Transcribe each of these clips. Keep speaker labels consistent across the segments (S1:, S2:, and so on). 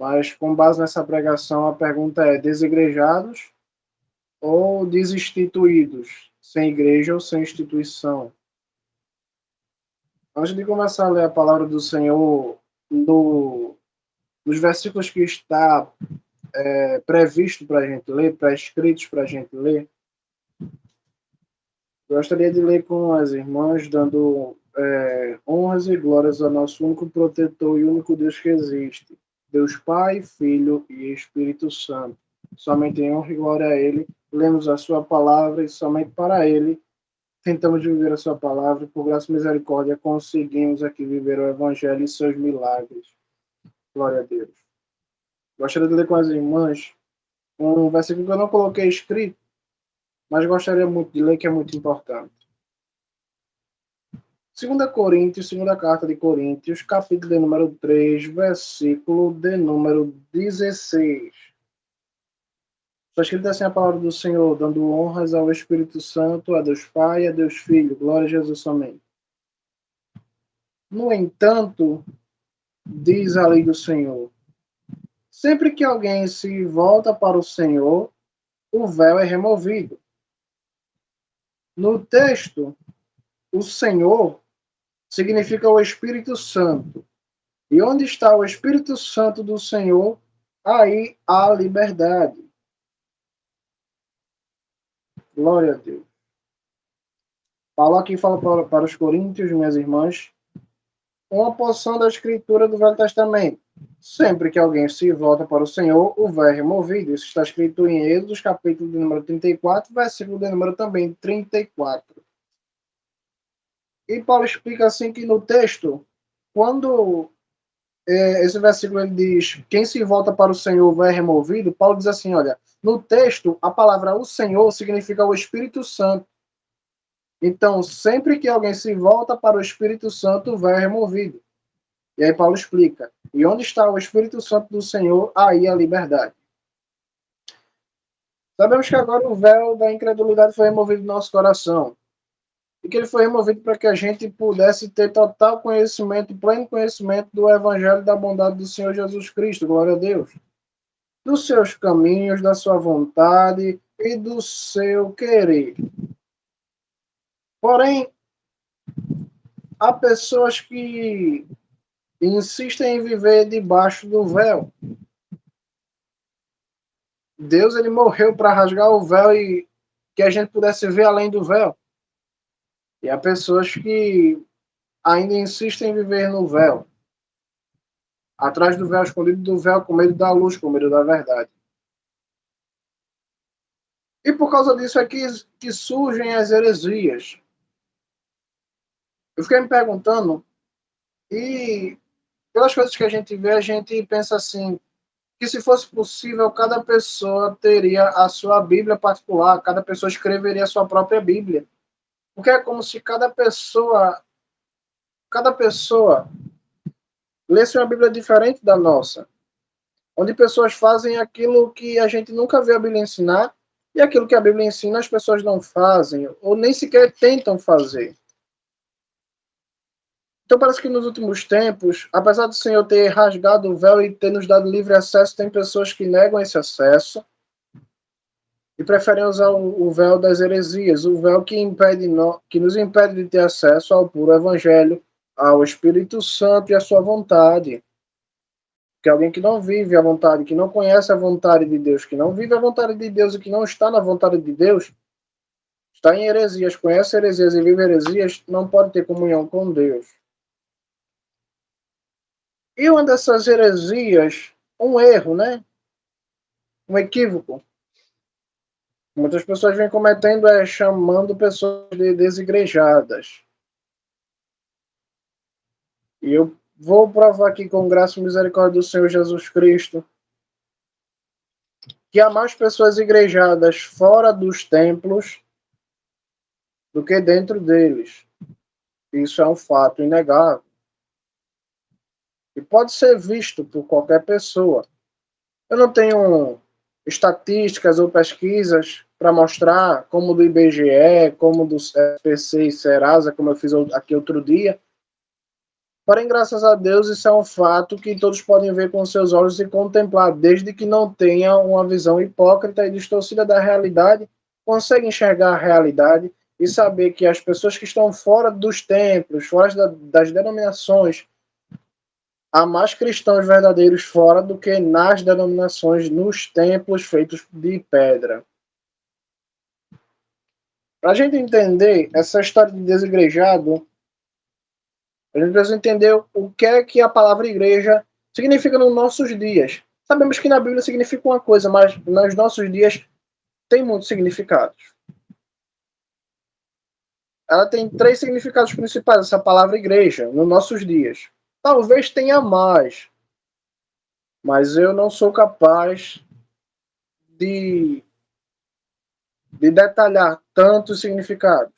S1: Mas, com base nessa pregação, a pergunta é: desigrejados ou desinstituídos? Sem igreja ou sem instituição? Antes de começar a ler a palavra do Senhor, nos versículos que está previsto para a gente ler, prescritos para a gente ler, gostaria de ler com as irmãs, dando honras e glórias ao nosso único protetor e único Deus que existe, Deus Pai, Filho e Espírito Santo. Somente em honra e glória a Ele, lemos a sua palavra e somente para Ele tentamos viver a sua palavra e, por graça e misericórdia, conseguimos aqui viver o Evangelho e seus milagres. Glória a Deus. Gostaria de ler com as irmãs um versículo que eu não coloquei escrito, mas gostaria muito de ler, que é muito importante. 2 Coríntios, segunda carta de Coríntios, capítulo de número 3, versículo de número 16. Está escrito assim a palavra do Senhor, dando honras ao Espírito Santo, a Deus Pai e a Deus Filho. Glória a Jesus somente. No entanto, diz a lei do Senhor, sempre que alguém se volta para o Senhor, o véu é removido. No texto, o Senhor significa o Espírito Santo. E onde está o Espírito Santo do Senhor, aí há liberdade. Glória a Deus. Paulo aqui fala para os coríntios, minhas irmãs, uma porção da escritura do Velho Testamento. Sempre que alguém se volta para o Senhor, o véu é removido. Isso está escrito em Êxodo, capítulo de número 34, versículo de número também 34. E Paulo explica assim que no texto, quando esse versículo ele diz, quem se volta para o Senhor vai removido, Paulo diz assim, olha, no texto, a palavra o Senhor significa o Espírito Santo. Então, sempre que alguém se volta para o Espírito Santo, vai removido. E aí Paulo explica, e onde está o Espírito Santo do Senhor, aí a liberdade. Sabemos que agora o véu da incredulidade foi removido do nosso coração. E que ele foi removido para que a gente pudesse ter total conhecimento, pleno conhecimento do Evangelho da bondade do Senhor Jesus Cristo, glória a Deus. Dos seus caminhos, da sua vontade e do seu querer. Porém, há pessoas que insistem em viver debaixo do véu. Deus ele morreu para rasgar o véu e que a gente pudesse ver além do véu. E há pessoas que ainda insistem em viver no véu. Atrás do véu, escondido do véu, com medo da luz, com medo da verdade. E por causa disso é que surgem as heresias. Eu fiquei me perguntando, e pelas coisas que a gente vê, a gente pensa assim, que se fosse possível, cada pessoa teria a sua Bíblia particular, cada pessoa escreveria a sua própria Bíblia. Porque é como se cada pessoa lesse uma Bíblia diferente da nossa, onde pessoas fazem aquilo que a gente nunca vê a Bíblia ensinar, e aquilo que a Bíblia ensina as pessoas não fazem, ou nem sequer tentam fazer. Então parece que nos últimos tempos, apesar do Senhor ter rasgado o véu e ter nos dado livre acesso, tem pessoas que negam esse acesso e preferem usar o véu das heresias, o véu que nos impede de ter acesso ao puro Evangelho, ao Espírito Santo e à sua vontade. Que alguém que não vive a vontade, que não conhece a vontade de Deus, que não vive a vontade de Deus e que não está na vontade de Deus, está em heresias, conhece heresias e vive heresias, não pode ter comunhão com Deus. E uma dessas heresias, um erro, né? Um equívoco. Muitas pessoas vêm cometendo chamando pessoas de desigrejadas. E eu vou provar aqui com graça e misericórdia do Senhor Jesus Cristo que há mais pessoas igrejadas fora dos templos do que dentro deles. Isso é um fato inegável. E pode ser visto por qualquer pessoa. Eu não tenho estatísticas ou pesquisas para mostrar, como do IBGE, como do SPC e Serasa, como eu fiz aqui outro dia, Porém, graças a Deus, isso é um fato que todos podem ver com seus olhos e contemplar, desde que não tenham uma visão hipócrita e distorcida da realidade, conseguem enxergar a realidade e saber que as pessoas que estão fora dos templos, fora das denominações, há mais cristãos verdadeiros fora do que nas denominações, nos templos feitos de pedra. Para a gente entender essa história de desigrejado, a gente precisa entender o que é que a palavra igreja significa nos nossos dias. Sabemos que na Bíblia significa uma coisa, mas nos nossos dias tem muitos significados. Ela tem três significados principais, essa palavra igreja, nos nossos dias. Talvez tenha mais, mas eu não sou capaz de, de detalhar tantos significados.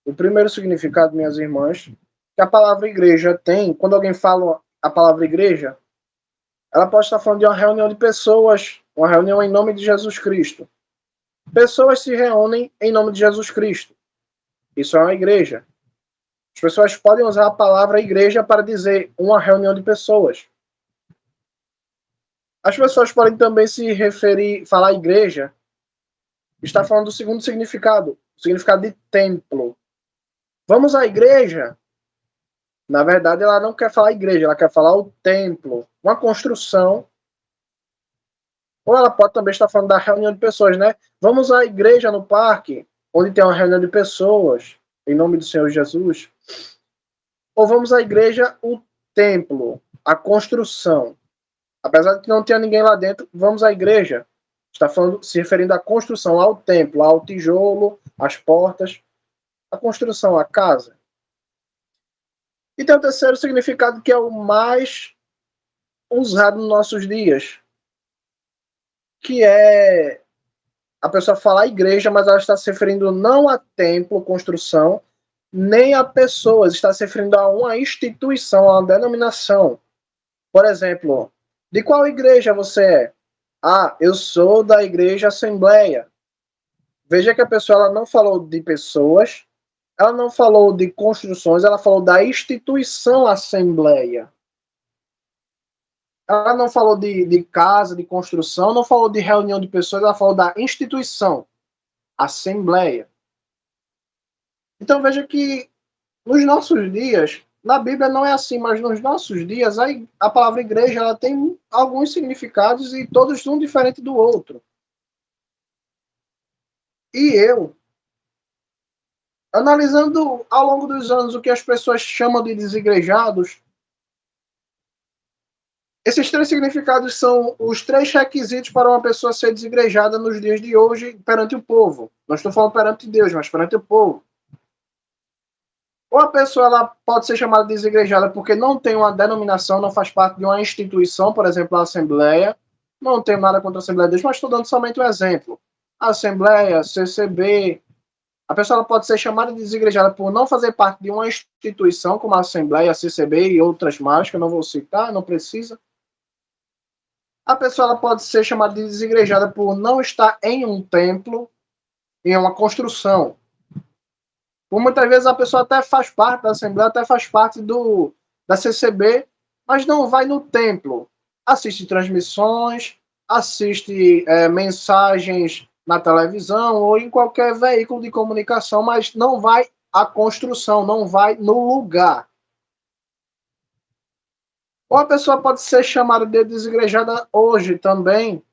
S1: O primeiro significado, minhas irmãs, que a palavra igreja tem, quando alguém fala a palavra igreja, ela pode estar falando de uma reunião de pessoas, uma reunião em nome de Jesus Cristo. Pessoas se reúnem em nome de Jesus Cristo. Isso é uma igreja. As pessoas podem usar a palavra igreja para dizer uma reunião de pessoas. As pessoas podem também se referir, falar igreja, está falando do segundo significado, o significado de templo. Vamos à igreja? Na verdade, ela não quer falar igreja, ela quer falar o templo, uma construção. Ou ela pode também estar falando da reunião de pessoas, né? Vamos à igreja no parque, onde tem uma reunião de pessoas, em nome do Senhor Jesus. Ou vamos à igreja, o templo, a construção. Apesar de que não tenha ninguém lá dentro, vamos à igreja. Está falando, se referindo à construção, ao templo, ao tijolo, às portas, a construção, a casa. E tem o terceiro significado, que é o mais usado nos nossos dias, que é a pessoa falar igreja, mas ela está se referindo não a templo, construção, nem a pessoas, está se referindo a uma instituição, a uma denominação. Por exemplo, de qual igreja você é? Ah, eu sou da igreja Assembleia. Veja que a pessoa ela não falou de pessoas, ela não falou de construções, ela falou da instituição Assembleia. Ela não falou de casa, de construção, não falou de reunião de pessoas, ela falou da instituição, Assembleia. Então veja que nos nossos dias, na Bíblia não é assim, mas nos nossos dias a palavra igreja ela tem alguns significados e todos um diferente do outro. E eu, analisando ao longo dos anos o que as pessoas chamam de desigrejados, esses três significados são os três requisitos para uma pessoa ser desigrejada nos dias de hoje perante o povo. Não estou falando perante Deus, mas perante o povo. Ou a pessoa ela pode ser chamada de desigrejada porque não tem uma denominação, não faz parte de uma instituição, por exemplo, a Assembleia. Não tenho nada contra a Assembleia de Deus, mas estou dando somente um exemplo. A Assembleia, CCB. A pessoa ela pode ser chamada de desigrejada por não fazer parte de uma instituição como a Assembleia, a CCB e outras mais, que eu não vou citar, não precisa. A pessoa ela pode ser chamada de desigrejada por não estar em um templo, em uma construção. Por muitas vezes a pessoa até faz parte da Assembleia, até faz parte da CCB, mas não vai no templo. Assiste transmissões, assiste mensagens na televisão ou em qualquer veículo de comunicação, mas não vai à construção, não vai no lugar. Ou a pessoa pode ser chamada de desigrejada hoje também,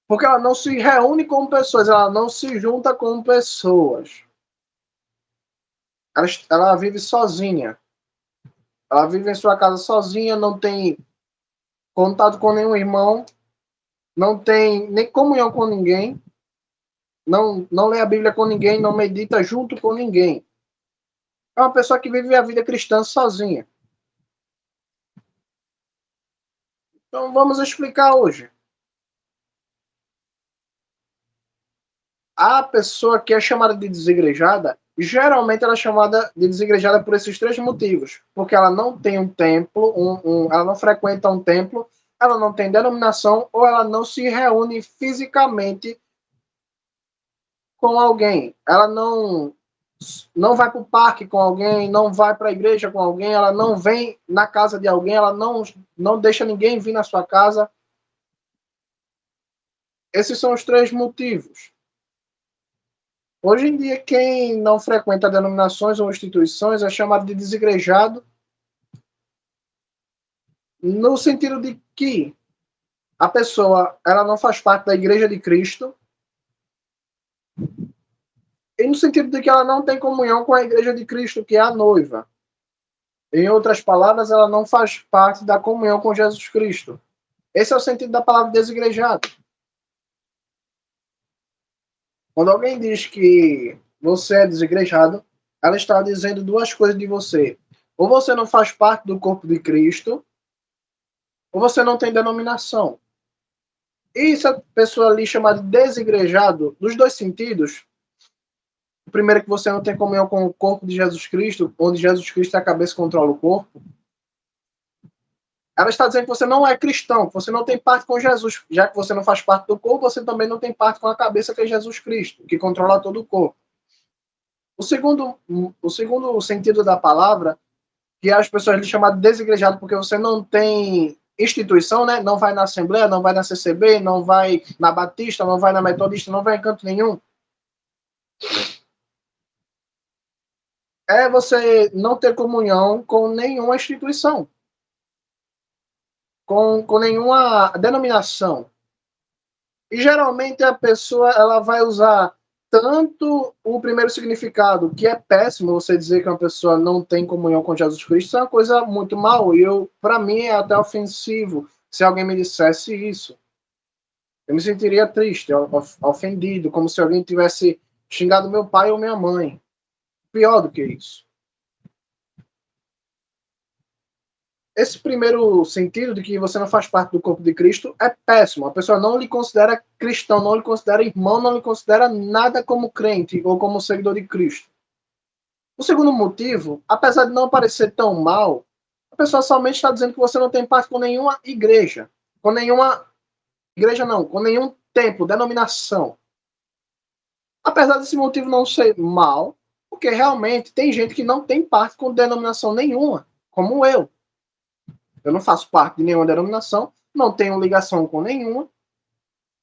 S1: porque ela não se reúne com pessoas, ela não se junta com pessoas. Ela vive sozinha. Ela vive em sua casa sozinha, não tem contato com nenhum irmão, não tem nem comunhão com ninguém, não lê a Bíblia com ninguém, não medita junto com ninguém. É uma pessoa que vive a vida cristã sozinha. Então vamos explicar hoje. A pessoa que é chamada de desigrejada, geralmente ela é chamada de desigrejada por esses três motivos. Porque ela não tem um templo, ela não frequenta um templo, ela não tem denominação ou ela não se reúne fisicamente com alguém. Ela não não vai para o parque com alguém, não vai para a igreja com alguém, ela não vem na casa de alguém, ela não deixa ninguém vir na sua casa. Esses são os 3 motivos. Hoje em dia, quem não frequenta denominações ou instituições é chamado de desigrejado, no sentido de que a pessoa ela não faz parte da Igreja de Cristo, e no sentido de que ela não tem comunhão com a Igreja de Cristo, que é a noiva. Em outras palavras, ela não faz parte da comunhão com Jesus Cristo. Esse é o sentido da palavra desigrejado. Quando alguém diz que você é desigrejado, ela está dizendo 2 coisas de você. Ou você não faz parte do corpo de Cristo, ou você não tem denominação. E se a pessoa ali chamada de desigrejado, nos 2 sentidos, o primeiro é que você não tem comunhão com o corpo de Jesus Cristo, onde Jesus Cristo é a cabeça e controla o corpo. Ela está dizendo que você não é cristão, que você não tem parte com Jesus. Já que você não faz parte do corpo, você também não tem parte com a cabeça, que é Jesus Cristo, que controla todo o corpo. O segundo sentido da palavra, que as pessoas lhe chamam de desigrejado, porque você não tem instituição, né? Não vai na Assembleia, não vai na CCB, não vai na Batista, não vai na Metodista, não vai em canto nenhum. É você não ter comunhão com nenhuma instituição, com nenhuma denominação. E geralmente a pessoa ela vai usar tanto o primeiro significado, que é péssimo você dizer que uma pessoa não tem comunhão com Jesus Cristo, é uma coisa muito mal, e para mim é até ofensivo se alguém me dissesse isso. Eu me sentiria triste, ofendido, como se alguém tivesse xingado meu pai ou minha mãe. Pior do que isso. Esse primeiro sentido de que você não faz parte do corpo de Cristo é péssimo. A pessoa não lhe considera cristão, não lhe considera irmão, não lhe considera nada como crente ou como seguidor de Cristo. O segundo motivo, apesar de não parecer tão mal, a pessoa somente está dizendo que você não tem parte com nenhuma igreja. Com nenhuma igreja não, com nenhum templo, denominação. Apesar desse motivo não ser mal, porque realmente tem gente que não tem parte com denominação nenhuma, como eu. Eu não faço parte de nenhuma denominação, não tenho ligação com nenhuma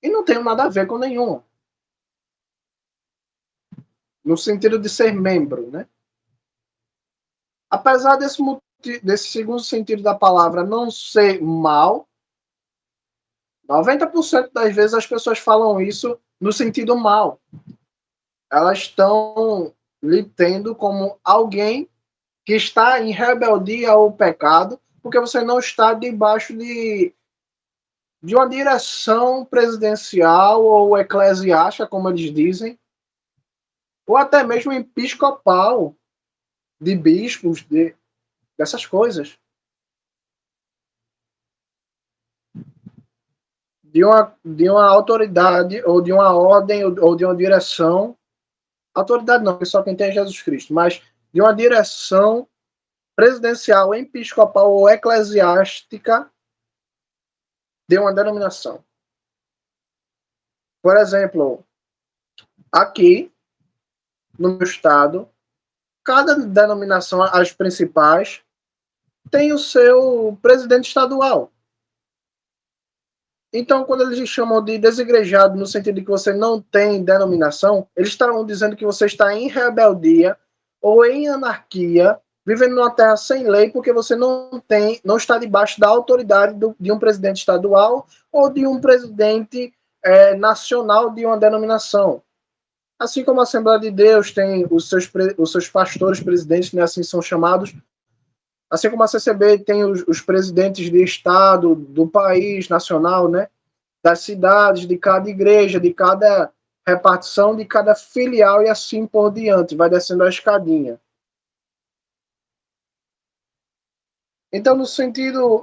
S1: e não tenho nada a ver com nenhuma. No sentido de ser membro, né? Apesar desse segundo sentido da palavra não ser mal, 90% das vezes as pessoas falam isso no sentido mal. Elas estão lhe tendo como alguém que está em rebeldia ao pecado, porque você não está debaixo de uma direção presidencial ou eclesiástica, como eles dizem, ou até mesmo episcopal, de bispos, dessas coisas. De uma autoridade, ou de uma ordem, ou de uma direção. Autoridade não, porque só quem tem é Jesus Cristo, mas de uma direção presidencial, episcopal ou eclesiástica de uma denominação. Por exemplo, aqui no meu estado, cada denominação, as principais, tem o seu presidente estadual. Então, quando eles chamam de desigrejado, no sentido de que você não tem denominação, eles estarão dizendo que você está em rebeldia ou em anarquia, vivendo numa terra sem lei, porque você não está debaixo da autoridade de um presidente estadual ou de um presidente nacional de uma denominação. Assim como a Assembleia de Deus tem os seus pastores presidentes, né, assim são chamados, assim como a CCB tem os presidentes de estado, do país, nacional, né, das cidades, de cada igreja, de cada repartição, de cada filial e assim por diante, vai descendo a escadinha. Então,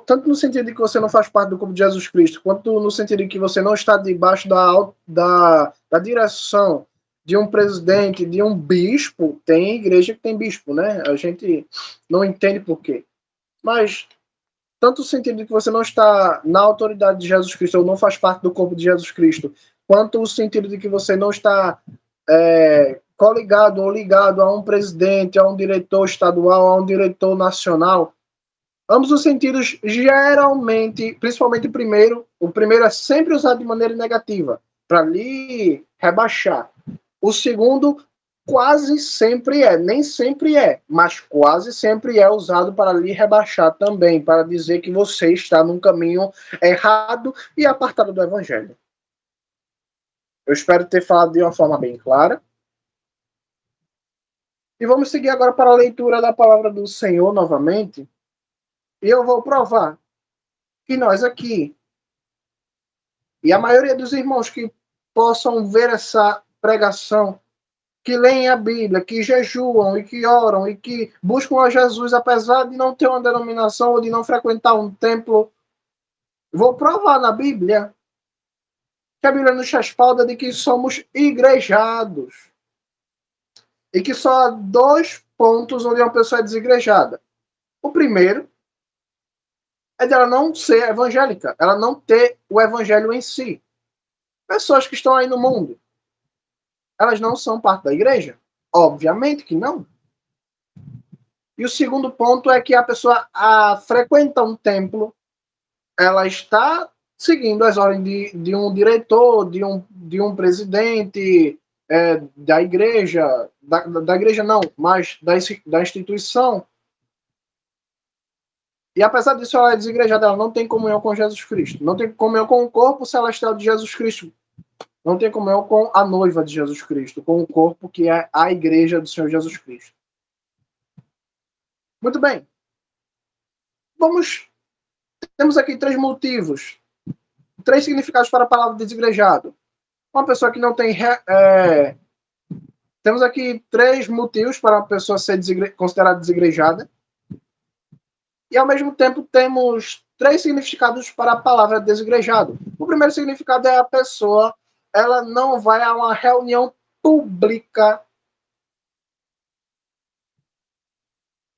S1: tanto no sentido de que você não faz parte do corpo de Jesus Cristo, quanto no sentido de que você não está debaixo da direção de um presidente, de um bispo, tem igreja que tem bispo, né? A gente não entende por quê. Mas, tanto no sentido de que você não está na autoridade de Jesus Cristo, ou não faz parte do corpo de Jesus Cristo, quanto o sentido de que você não está coligado ou ligado a um presidente, a um diretor estadual, a um diretor nacional. Ambos os sentidos, geralmente, principalmente o primeiro é sempre usado de maneira negativa, para lhe rebaixar. O segundo quase sempre é, nem sempre é, mas quase sempre é usado para lhe rebaixar também, para dizer que você está num caminho errado e apartado do evangelho. Eu espero ter falado de uma forma bem clara. E vamos seguir agora para a leitura da palavra do Senhor novamente. E eu vou provar que nós aqui, e a maioria dos irmãos que possam ver essa pregação, que leem a Bíblia, que jejuam e que oram e que buscam a Jesus, apesar de não ter uma denominação ou de não frequentar um templo, vou provar na Bíblia que a Bíblia nos respalda de que somos igrejados. E que só há dois pontos onde uma pessoa é desigrejada. O primeiro é de ela não ser evangélica, ela não ter o evangelho em si. Pessoas que estão aí no mundo, elas não são parte da igreja? Obviamente que não. E o segundo ponto é que a pessoa frequenta um templo, ela está seguindo as ordens de um diretor, de um presidente da igreja, da igreja não, mas da instituição. E apesar disso, ela é desigrejada, ela não tem comunhão com Jesus Cristo. Não tem comunhão com o corpo celestial de Jesus Cristo. Não tem comunhão com a noiva de Jesus Cristo, com o corpo que é a igreja do Senhor Jesus Cristo. Muito bem. Temos aqui três motivos, três significados para a palavra desigrejado. Uma pessoa que não tem... Temos aqui três motivos para a pessoa ser considerada desigrejada. E, ao mesmo tempo, temos três significados para a palavra desigrejado. O primeiro significado é a pessoa, ela não vai a uma reunião pública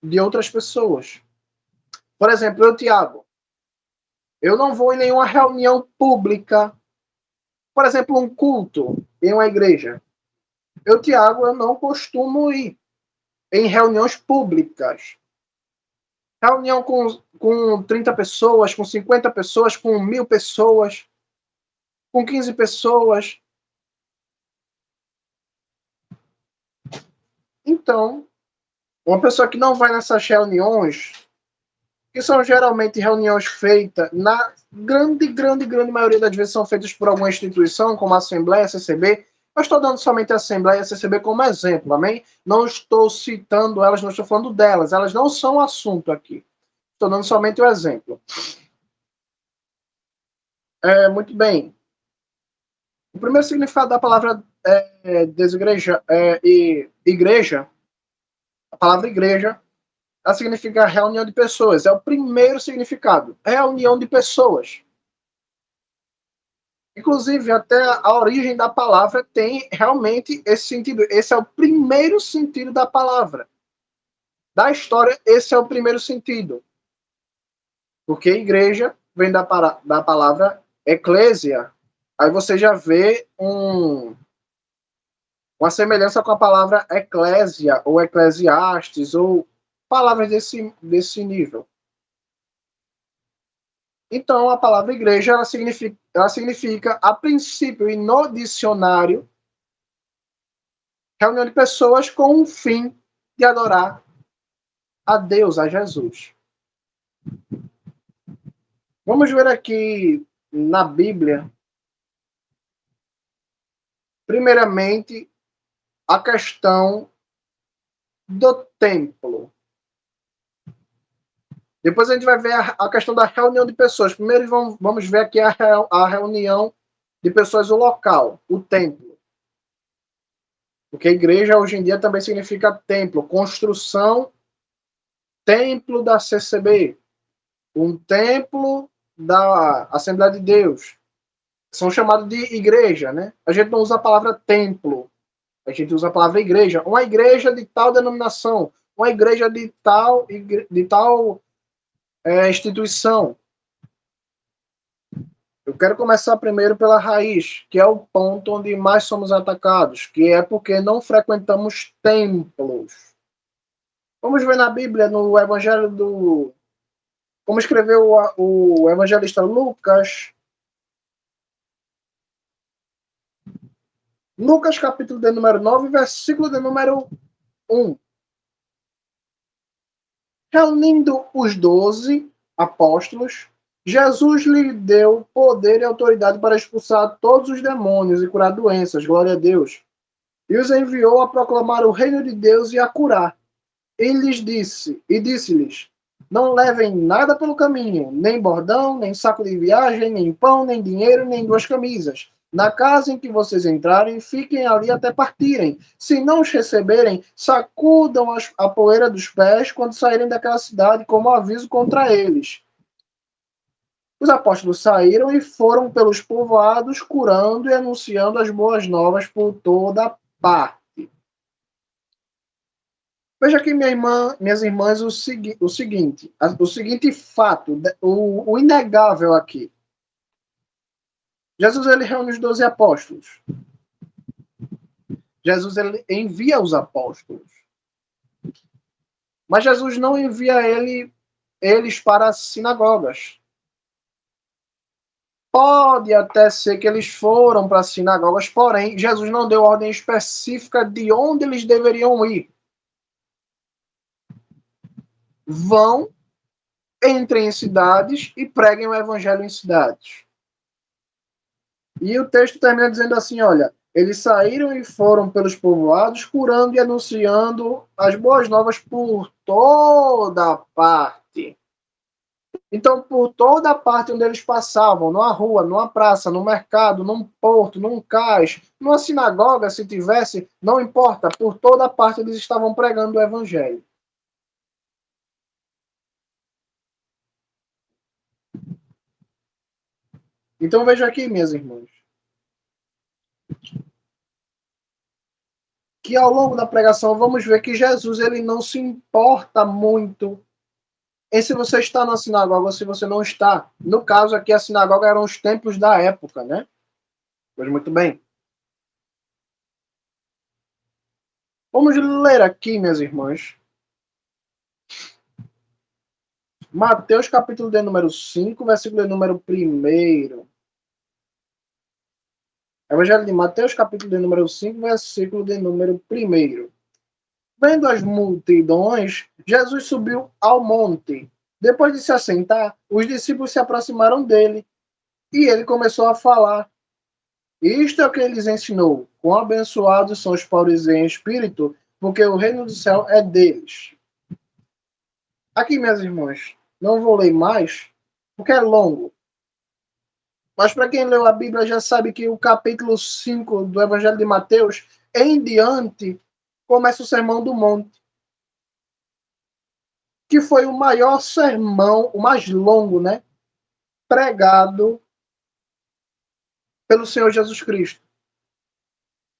S1: de outras pessoas. Por exemplo, eu, Tiago, eu não vou em nenhuma reunião pública. Por exemplo, um culto em uma igreja. Eu, Tiago, eu não costumo ir em reuniões públicas. Reunião com 30 pessoas, com 50 pessoas, com 1.000 pessoas, com 15 pessoas. Então, uma pessoa que não vai nessas reuniões, que são geralmente reuniões feitas, na grande maioria das vezes são feitas por alguma instituição, como a Assembleia, a CCB. Eu estou dando somente a Assembleia e a CCB como exemplo, amém? Não estou citando elas, não estou falando delas. Elas não são assunto aqui. Estou dando somente o exemplo. Muito bem. O primeiro significado da palavra igreja, a palavra igreja, ela significa reunião de pessoas. É o primeiro significado. Reunião de pessoas. Inclusive, até a origem da palavra tem realmente esse sentido. Esse é o primeiro sentido da palavra. Da história, esse é o primeiro sentido. Porque igreja vem da palavra eclésia. Aí você já vê uma semelhança com a palavra eclésia, ou eclesiastes, ou palavras desse nível. Então, a palavra igreja, ela significa, a princípio e no dicionário, reunião de pessoas com o fim de adorar a Deus, a Jesus. Vamos ver aqui na Bíblia, primeiramente, a questão do templo. Depois a gente vai ver a questão da reunião de pessoas. Primeiro vamos ver aqui a reunião de pessoas, o local, o templo. Porque igreja hoje em dia também significa templo, construção, templo da CCB, um templo da Assembleia de Deus. São chamados de igreja, né? A gente não usa a palavra templo, a gente usa a palavra igreja. Uma igreja de tal denominação, uma igreja de tal instituição. quero começar primeiro pela raiz, que é o ponto onde mais somos atacados, que é porque não frequentamos templos. Vamos ver na Bíblia, no Evangelho do... Como escreveu o evangelista Lucas. Lucas, capítulo de número 9, versículo de número 1. Reunindo os 12 apóstolos, Jesus lhe deu poder e autoridade para expulsar todos os demônios e curar doenças, glória a Deus. E os enviou a proclamar o reino de Deus e a curar. E disse-lhes: não levem nada pelo caminho, nem bordão, nem saco de viagem, nem pão, nem dinheiro, nem duas camisas. Na casa em que vocês entrarem, fiquem ali até partirem. Se não os receberem, sacudam a poeira dos pés quando saírem daquela cidade, como aviso contra eles. Os apóstolos saíram e foram pelos povoados, curando e anunciando as boas novas por toda parte. Veja aqui, minhas irmãs, o seguinte fato, o inegável aqui. Jesus ele reúne os 12 apóstolos. Jesus ele envia os apóstolos. Mas Jesus não envia eles para as sinagogas. Pode até ser que eles foram para as sinagogas, porém, Jesus não deu ordem específica de onde eles deveriam ir. Vão, entrem em cidades e preguem o evangelho em cidades. E o texto termina dizendo assim, olha, eles saíram e foram pelos povoados, curando e anunciando as boas novas por toda parte. Então, por toda parte onde eles passavam, numa rua, numa praça, no mercado, num porto, num cais, numa sinagoga, se tivesse, não importa, por toda parte eles estavam pregando o evangelho. Então, veja aqui, minhas irmãs, que ao longo da pregação vamos ver que Jesus ele não se importa muito em se você está na sinagoga ou se você não está. No caso aqui, a sinagoga eram os templos da época, né? Pois muito bem. Vamos ler aqui, minhas irmãs. Mateus capítulo de número 5, versículo de número 1. Evangelho de Mateus capítulo de número 5, versículo de número 1. Vendo as multidões, Jesus subiu ao monte. Depois de se assentar, os discípulos se aproximaram dele e ele começou a falar. Isto é o que ele lhes ensinou. Quão abençoados são os pobres em espírito, porque o reino do céu é deles. Aqui, minhas irmãs, não vou ler mais, porque é longo. Mas para quem leu a Bíblia já sabe que o capítulo 5 do Evangelho de Mateus, em diante, começa o Sermão do Monte, que foi o maior sermão, o mais longo, né? Pregado pelo Senhor Jesus Cristo.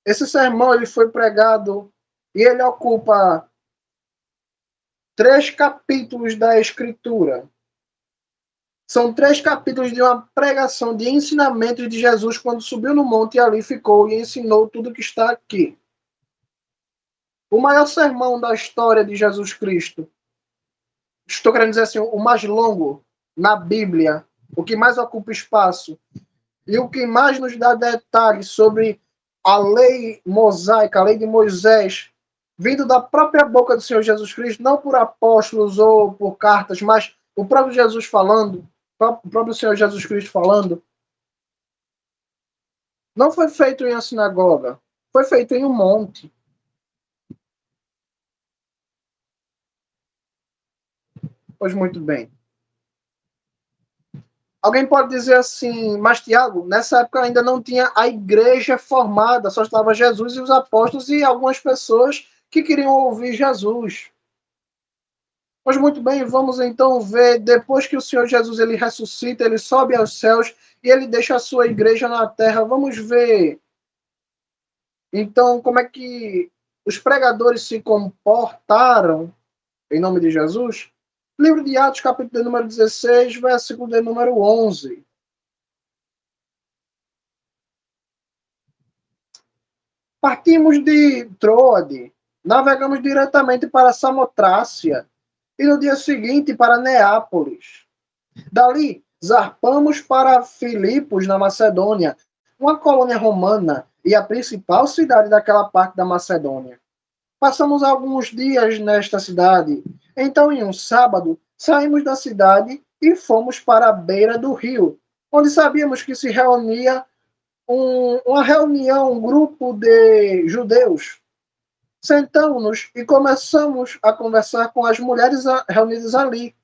S1: Esse sermão ele foi pregado e ele ocupa 3 capítulos da Escritura. São 3 capítulos de uma pregação de ensinamentos de Jesus quando subiu no monte e ali ficou e ensinou tudo que está aqui. O maior sermão da história de Jesus Cristo. Estou querendo dizer assim, o mais longo na Bíblia, o que mais ocupa espaço e o que mais nos dá detalhes sobre a lei mosaica, a lei de Moisés, vindo da própria boca do Senhor Jesus Cristo, não por apóstolos ou por cartas, mas o próprio Jesus falando, o próprio Senhor Jesus Cristo falando, não foi feito em uma sinagoga, foi feito em um monte. Pois muito bem. Alguém pode dizer assim, mas Tiago, nessa época ainda não tinha a igreja formada, só estava Jesus e os apóstolos e algumas pessoas que queriam ouvir Jesus. Pois muito bem, vamos então ver, depois que o Senhor Jesus ele ressuscita, ele sobe aos céus e ele deixa a sua igreja na terra. Vamos ver, então, como é que os pregadores se comportaram em nome de Jesus? Livro de Atos, capítulo de número 16, versículo de número 11. Partimos de Troade, navegamos diretamente para Samotrácia e no dia seguinte para Neápolis. Dali, zarpamos para Filipos, na Macedônia, uma colônia romana e a principal cidade daquela parte da Macedônia. Passamos alguns dias nesta cidade. Então, em um sábado, saímos da cidade e fomos para a beira do rio, onde sabíamos que se reunia uma reunião, um grupo de judeus. Sentamos-nos e começamos a conversar com as mulheres reunidas ali.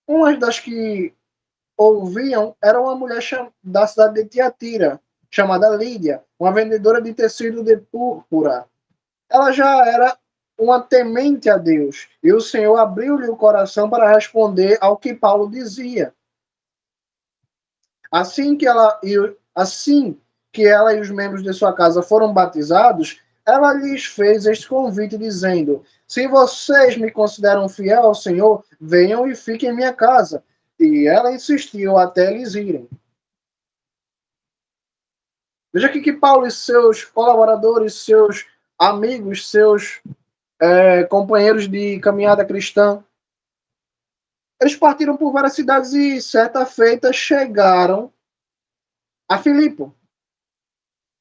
S1: Uma das que ouviam era uma mulher da cidade de Tiatira, chamada Lídia, uma vendedora de tecido de púrpura. Ela já era uma temente a Deus, e o Senhor abriu-lhe o coração para responder ao que Paulo dizia. Assim que ela e os membros de sua casa foram batizados, ela lhes fez este convite, dizendo: se vocês me consideram fiel ao Senhor, venham e fiquem em minha casa. E ela insistiu até eles irem. Veja aqui que Paulo e seus colaboradores, seus amigos, seus companheiros de caminhada cristã, eles partiram por várias cidades e, certa feita, chegaram a Filipe.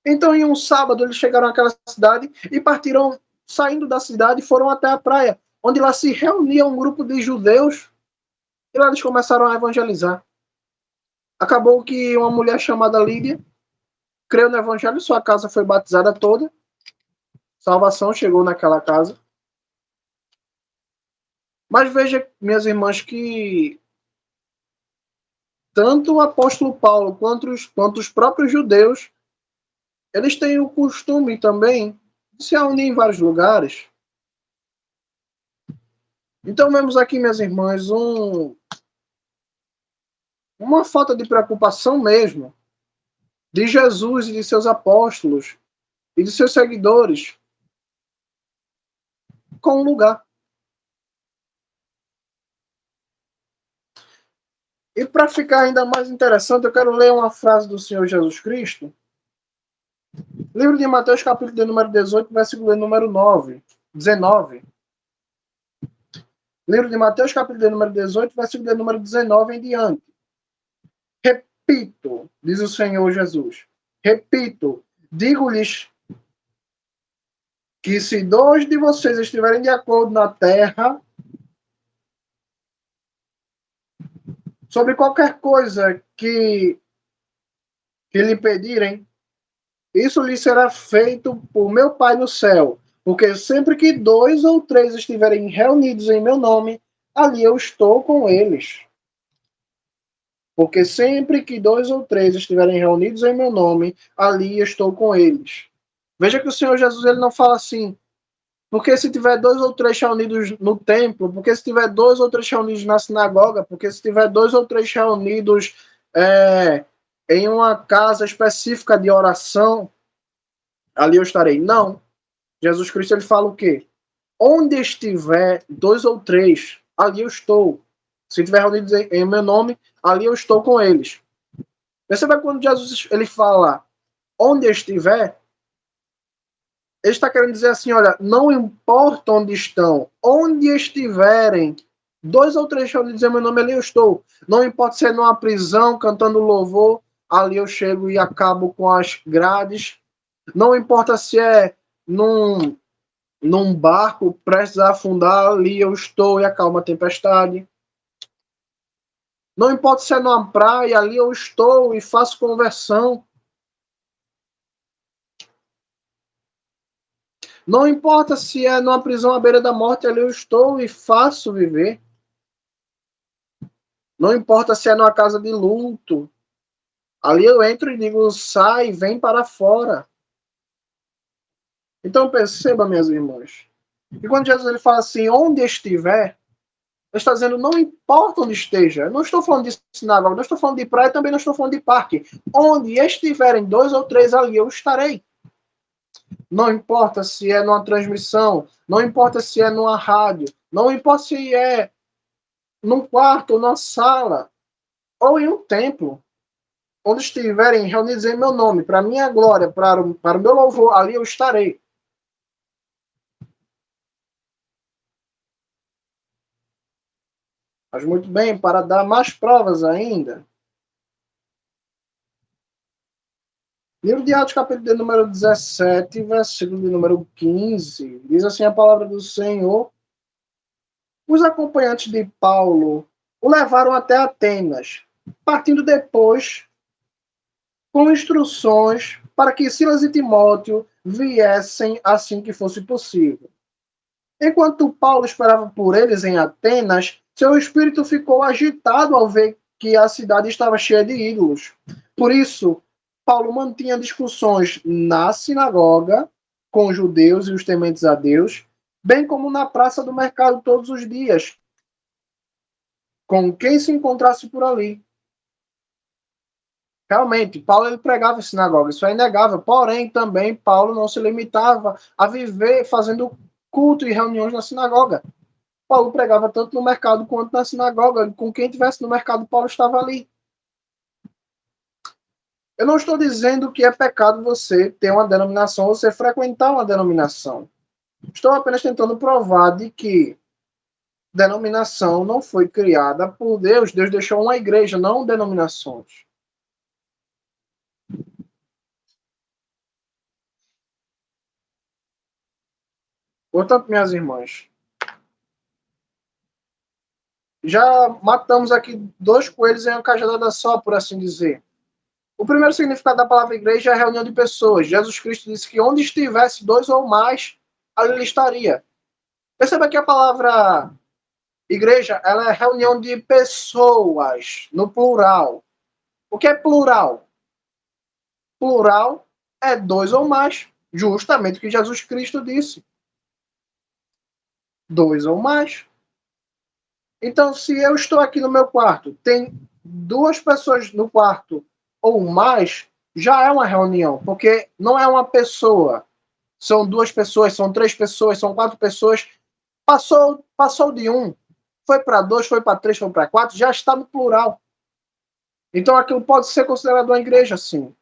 S1: Então, em um sábado, eles chegaram àquela cidade e partiram, saindo da cidade, foram até a praia, onde lá se reunia um grupo de judeus e lá eles começaram a evangelizar. Acabou que uma mulher chamada Lídia creu no evangelho, sua casa foi batizada toda, salvação chegou naquela casa. Mas veja, minhas irmãs, que tanto o apóstolo Paulo quanto os próprios judeus, eles têm o costume também de se reunir em vários lugares. Então vemos aqui, minhas irmãs, uma falta de preocupação mesmo de Jesus e de seus apóstolos e de seus seguidores com o lugar. E para ficar ainda mais interessante, eu quero ler uma frase do Senhor Jesus Cristo. Livro de Mateus, capítulo de número 18, versículo de número 19. Livro de Mateus, capítulo de número 18, versículo de número 19 em diante. Repito, diz o Senhor Jesus, repito, digo-lhes que se dois de vocês estiverem de acordo na terra sobre qualquer coisa que lhe pedirem, isso lhe será feito por meu Pai no céu. Porque sempre que 2 ou 3 estiverem reunidos em meu nome, ali eu estou com eles. Porque sempre que 2 ou 3 estiverem reunidos em meu nome, ali eu estou com eles. Veja que o Senhor Jesus ele não fala assim, porque se tiver 2 ou 3 reunidos no templo, porque se tiver 2 ou 3 reunidos na sinagoga, porque se tiver 2 ou 3 reunidos em uma casa específica de oração, ali eu estarei. Não. Jesus Cristo ele fala o quê? Onde estiver 2 ou 3, ali eu estou. Se estiver reunidos em meu nome, ali eu estou com eles. Perceba quando Jesus ele fala onde estiver, ele está querendo dizer assim, olha, não importa onde estão, onde estiverem, 2 ou 3 reunidos em meu nome, ali eu estou. Não importa se é numa prisão, cantando louvor, ali eu chego e acabo com as grades. Não importa se é num barco prestes a afundar, ali eu estou e acalmo a tempestade. Não importa se é numa praia, ali eu estou e faço conversão. Não importa se é numa prisão à beira da morte, ali eu estou e faço viver. Não importa se é numa casa de luto, ali eu entro e digo, sai, vem para fora. Então perceba, minhas irmãs, e quando Jesus ele fala assim, onde estiver, ele está dizendo, não importa onde esteja. Eu não estou falando de sinagoga, não estou falando de praia, também não estou falando de parque. Onde estiverem 2 ou 3 ali, eu estarei. Não importa se é numa transmissão, não importa se é numa rádio, não importa se é num quarto ou numa sala, ou em um templo. onde estiverem reunidos em meu nome, para minha glória, para o meu louvor, ali eu estarei. Mas muito bem, para dar mais provas ainda, livro de Atos, capítulo de número 17, versículo de número 15, diz assim a palavra do Senhor: os acompanhantes de Paulo o levaram até Atenas, partindo depois com instruções para que Silas e Timóteo viessem assim que fosse possível. Enquanto Paulo esperava por eles em Atenas, seu espírito ficou agitado ao ver que a cidade estava cheia de ídolos. Por isso, Paulo mantinha discussões na sinagoga com os judeus e os tementes a Deus, bem como na praça do mercado todos os dias, com quem se encontrasse por ali. Realmente, Paulo ele pregava em sinagoga, isso é inegável. Porém, também Paulo não se limitava a viver fazendo culto e reuniões na sinagoga. Paulo pregava tanto no mercado quanto na sinagoga. Com quem estivesse no mercado, Paulo estava ali. Eu não estou dizendo que é pecado você ter uma denominação, você frequentar uma denominação. Estou apenas tentando provar de que denominação não foi criada por Deus. Deus deixou uma igreja, não denominações. Portanto, minhas irmãs, já matamos aqui dois coelhos em uma cajadada só, por assim dizer. O primeiro significado da palavra igreja é a reunião de pessoas. Jesus Cristo disse que onde estivesse dois ou mais, ali ele estaria. Perceba que a palavra igreja, ela é reunião de pessoas, no plural. O que é plural? Plural é dois ou mais, justamente o que Jesus Cristo disse. Dois ou mais. Então, se eu estou aqui no meu quarto, tem duas pessoas no quarto ou mais, já é uma reunião, porque não é uma pessoa. São duas pessoas, são três pessoas, são quatro pessoas. Passou de um, foi para dois, foi para três, foi para quatro, já está no plural. Então aquilo pode ser considerado uma igreja, sim.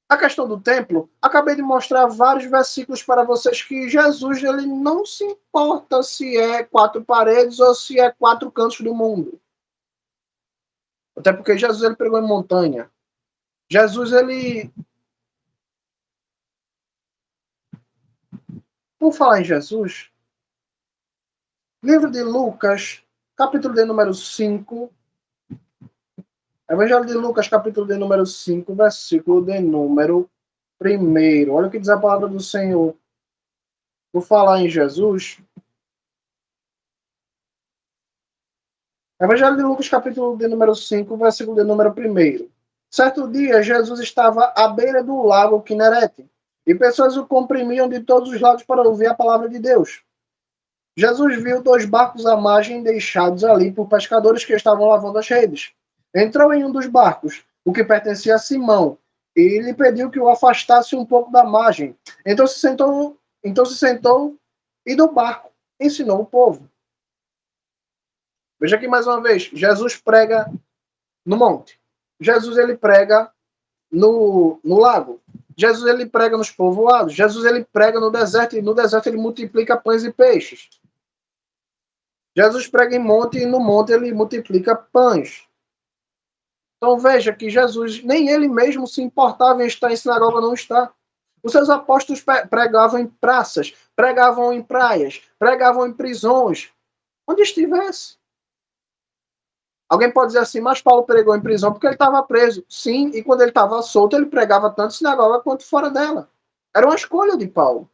S1: A questão do templo, acabei de mostrar vários versículos para vocês que Jesus ele não se importa se é quatro paredes ou se é quatro cantos do mundo. Até porque Jesus ele pregou em montanha. Jesus ele, por falar em Jesus, livro de Lucas, capítulo de número 5, Evangelho de Lucas, capítulo de número 5, versículo de número 1. Olha o que diz a palavra do Senhor. Por falar em Jesus, Evangelho de Lucas, capítulo de número 5, versículo de número 1. Certo dia, Jesus estava à beira do lago Quinerete, e pessoas o comprimiam de todos os lados para ouvir a palavra de Deus. Jesus viu dois barcos à margem deixados ali por pescadores que estavam lavando as redes. Entrou em um dos barcos, o que pertencia a Simão, e lhe pediu que o afastasse um pouco da margem. Então se sentou e do barco ensinou o povo. Veja aqui mais uma vez, Jesus prega no monte. Jesus ele prega no lago. Jesus ele prega nos povoados. Jesus ele prega no deserto e no deserto ele multiplica pães e peixes. Jesus prega em monte e no monte ele multiplica pães. Então veja que Jesus, nem ele mesmo se importava em estar em sinagoga, não está. Os seus apóstolos pregavam em praças, pregavam em praias, pregavam em prisões, onde estivesse. Alguém pode dizer assim, mas Paulo pregou em prisão porque ele estava preso. Sim, e quando ele estava solto, ele pregava tanto em sinagoga quanto fora dela. Era uma escolha de Paulo.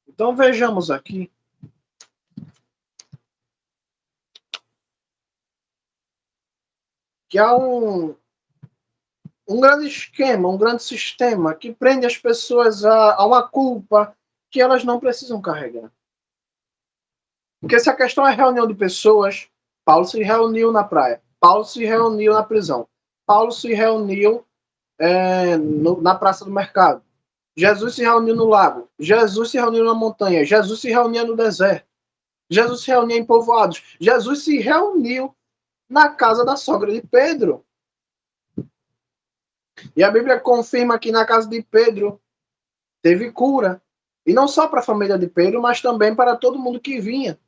S1: Então vejamos aqui que há um grande esquema, um grande sistema que prende as pessoas a uma culpa que elas não precisam carregar. Porque se a questão é reunião de pessoas, Paulo se reuniu na praia, Paulo se reuniu na prisão, Paulo se reuniu na praça do mercado. Jesus se reuniu no lago. Jesus se reuniu na montanha. Jesus se reunia no deserto. Jesus se reunia em povoados. Jesus se reuniu na casa da sogra de Pedro. E a Bíblia confirma que na casa de Pedro teve cura. E não só para a família de Pedro, mas também para todo mundo que vinha.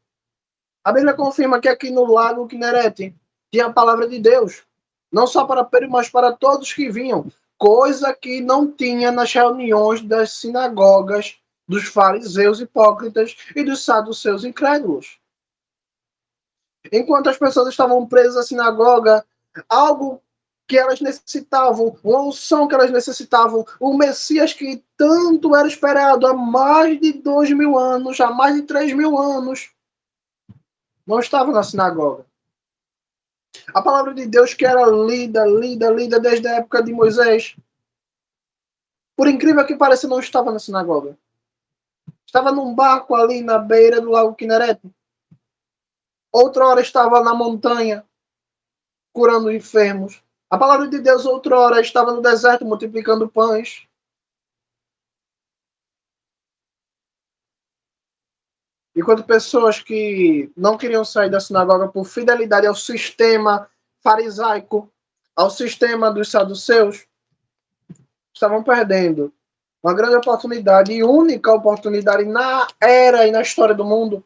S1: A Bíblia confirma que aqui no lago Quinerete tinha a palavra de Deus. Não só para Pedro, mas para todos que vinham. Coisa que não tinha nas reuniões das sinagogas dos fariseus hipócritas e dos saduceus incrédulos. Enquanto as pessoas estavam presas à sinagoga, algo que elas necessitavam, uma unção que elas necessitavam, o Messias que tanto era esperado há mais de 2.000 anos, há mais de 3.000 anos, não estava na sinagoga. A palavra de Deus que era lida desde a época de Moisés, por incrível que pareça, não estava na sinagoga. Estava num barco ali na beira do lago Quinerete. Outra hora estava na montanha, curando enfermos. A palavra de Deus, outra hora, estava no deserto, multiplicando pães. Enquanto pessoas que não queriam sair da sinagoga por fidelidade ao sistema farisaico, ao sistema dos saduceus, estavam perdendo uma grande oportunidade e única oportunidade na era e na história do mundo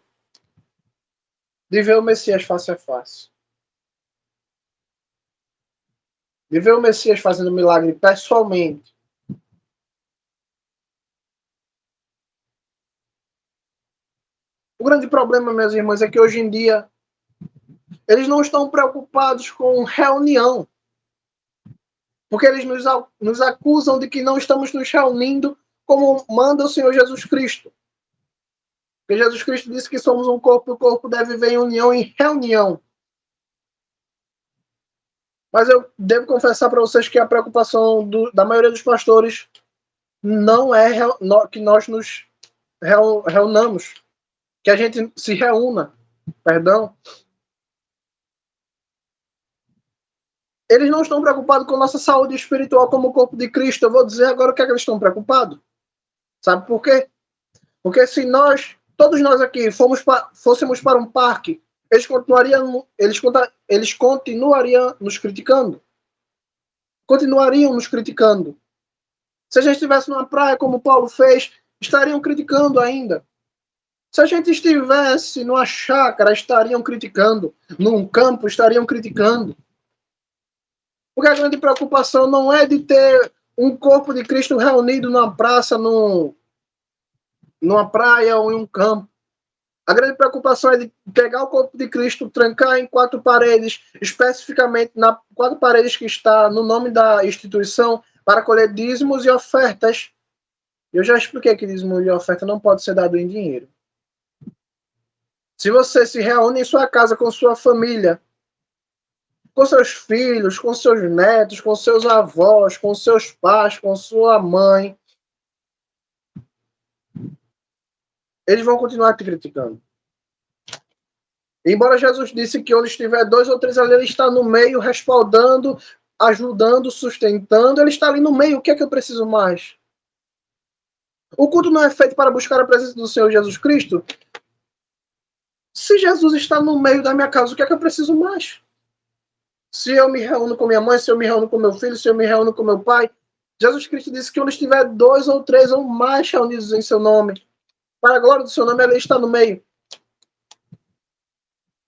S1: de ver o Messias face a face. De ver o Messias fazendo milagre pessoalmente. O grande problema, meus irmãos, é que hoje em dia eles não estão preocupados com reunião. Porque eles nos acusam de que não estamos nos reunindo como manda o Senhor Jesus Cristo. Porque Jesus Cristo disse que somos um corpo e o corpo deve viver em união e reunião. Mas eu devo confessar para vocês que a preocupação da maioria dos pastores não é que nós nos reunamos, que a gente se reúna, perdão. Eles não estão preocupados com nossa saúde espiritual como o corpo de Cristo. Eu vou dizer agora o que é que eles estão preocupados. Sabe por quê? Porque se todos nós aqui, fôssemos para um parque, eles continuariam nos criticando. Continuariam nos criticando. Se a gente estivesse numa praia, como Paulo fez, estariam criticando ainda. Se a gente estivesse numa chácara, estariam criticando. Num campo, estariam criticando. Porque a grande preocupação não é de ter um corpo de Cristo reunido numa praça, numa praia ou em um campo. A grande preocupação é de pegar o corpo de Cristo, trancar em 4 paredes, especificamente nas 4 paredes que está no nome da instituição, para colher dízimos e ofertas. Eu já expliquei que dízimo e oferta não pode ser dado em dinheiro. Se você se reúne em sua casa com sua família, com seus filhos, com seus netos, com seus avós, com seus pais, com sua mãe, eles vão continuar te criticando. Embora Jesus disse que onde estiver 2 ou 3 ali, ele está no meio, respaldando, ajudando, sustentando, ele está ali no meio. O que é que eu preciso mais? O culto não é feito para buscar a presença do Senhor Jesus Cristo? Se Jesus está no meio da minha casa, o que é que eu preciso mais? Se eu me reúno com minha mãe, se eu me reúno com meu filho, se eu me reúno com meu pai, Jesus Cristo disse que onde estiver 2 ou 3 ou mais reunidos em seu nome, para a glória do seu nome, ele está no meio.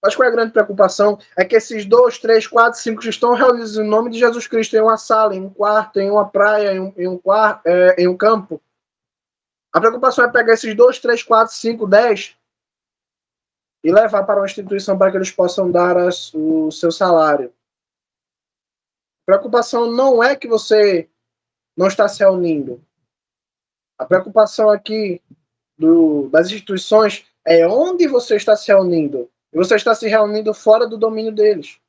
S1: Mas qual é a grande preocupação? É que esses 2, 3, 4, 5 estão reunidos em nome de Jesus Cristo em uma sala, em um quarto, em uma praia, em um campo. A preocupação é pegar esses 2, 3, 4, 5, 10 e levar para uma instituição para que eles possam dar o seu salário. A preocupação não é que você não está se reunindo. A preocupação aqui das instituições é onde você está se reunindo. E você está se reunindo fora do domínio deles.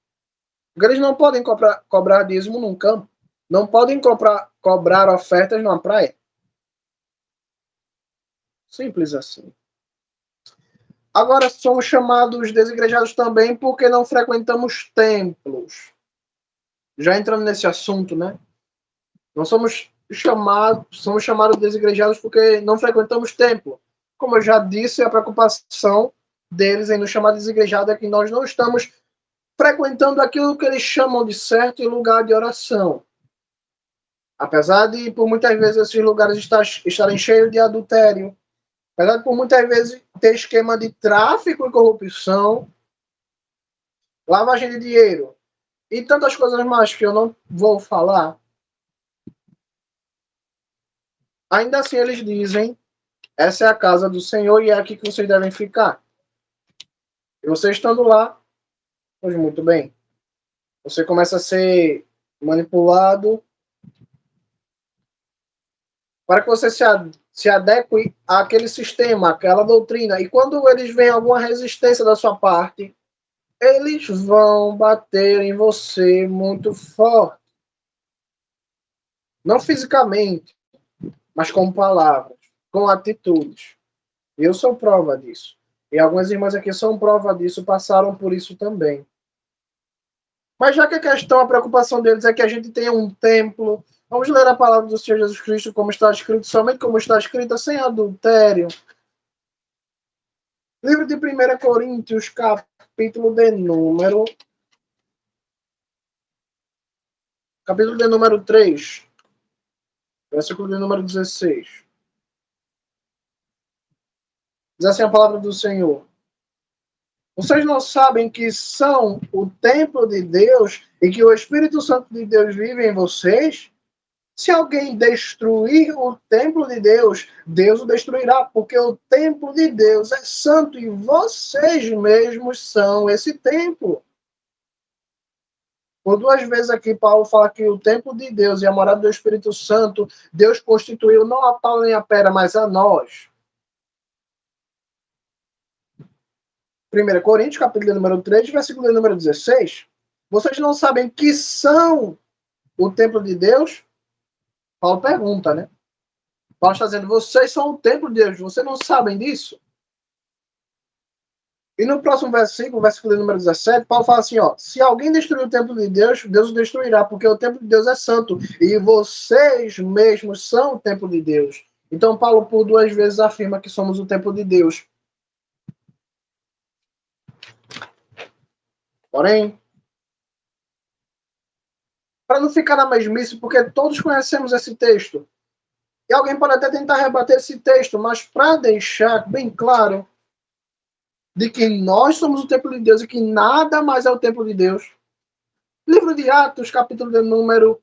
S1: Porque eles não podem cobrar dízimo num campo. Não podem cobrar ofertas numa praia. Simples assim. Agora somos chamados desigrejados também porque não frequentamos templos. Já entrando nesse assunto, né? Não somos somos chamados desigrejados porque não frequentamos templo. Como eu já disse, a preocupação deles em nos chamar desigrejados é que nós não estamos frequentando aquilo que eles chamam de certo lugar de oração. Apesar de, por muitas vezes, esses lugares estarem cheios de adultério, apesar de, por muitas vezes, ter esquema de tráfico e corrupção, lavagem de dinheiro e tantas coisas mais que eu não vou falar, ainda assim eles dizem, essa é a casa do Senhor e é aqui que vocês devem ficar. E você estando lá, pois muito bem, você começa a ser manipulado para que você se adeque àquele sistema, àquela doutrina. E quando eles veem alguma resistência da sua parte, eles vão bater em você muito forte. Não fisicamente, mas com palavras, com atitudes. Eu sou prova disso. E algumas irmãs aqui são prova disso, passaram por isso também. Mas já que a questão, a preocupação deles é que a gente tenha um templo, vamos ler a palavra do Senhor Jesus Cristo como está escrito, somente como está escrita, sem adultério. Livro de 1 Coríntios, capítulo de número 3, versículo de número 16. Diz assim a palavra do Senhor. Vocês não sabem que são o templo de Deus e que o Espírito Santo de Deus vive em vocês? Se alguém destruir o templo de Deus, Deus o destruirá, porque o templo de Deus é santo e vocês mesmos são esse templo. Por 2 vezes aqui, Paulo fala que o templo de Deus e a morada do Espírito Santo, Deus constituiu não a Paulo nem a Pera, mas a nós. 1 Coríntios, capítulo número 3, versículo número 16. Vocês não sabem que são o templo de Deus? Paulo pergunta, né? Paulo está dizendo, vocês são o templo de Deus, vocês não sabem disso? E no próximo versículo número 17, Paulo fala assim, ó, se alguém destruir o templo de Deus, Deus o destruirá, porque o templo de Deus é santo, e vocês mesmos são o templo de Deus. Então, Paulo, por 2 vezes, afirma que somos o templo de Deus. Porém, para não ficar na mesmice, porque todos conhecemos esse texto, e alguém pode até tentar rebater esse texto, mas para deixar bem claro de que nós somos o templo de Deus e que nada mais é o templo de Deus. Livro de Atos, capítulo de número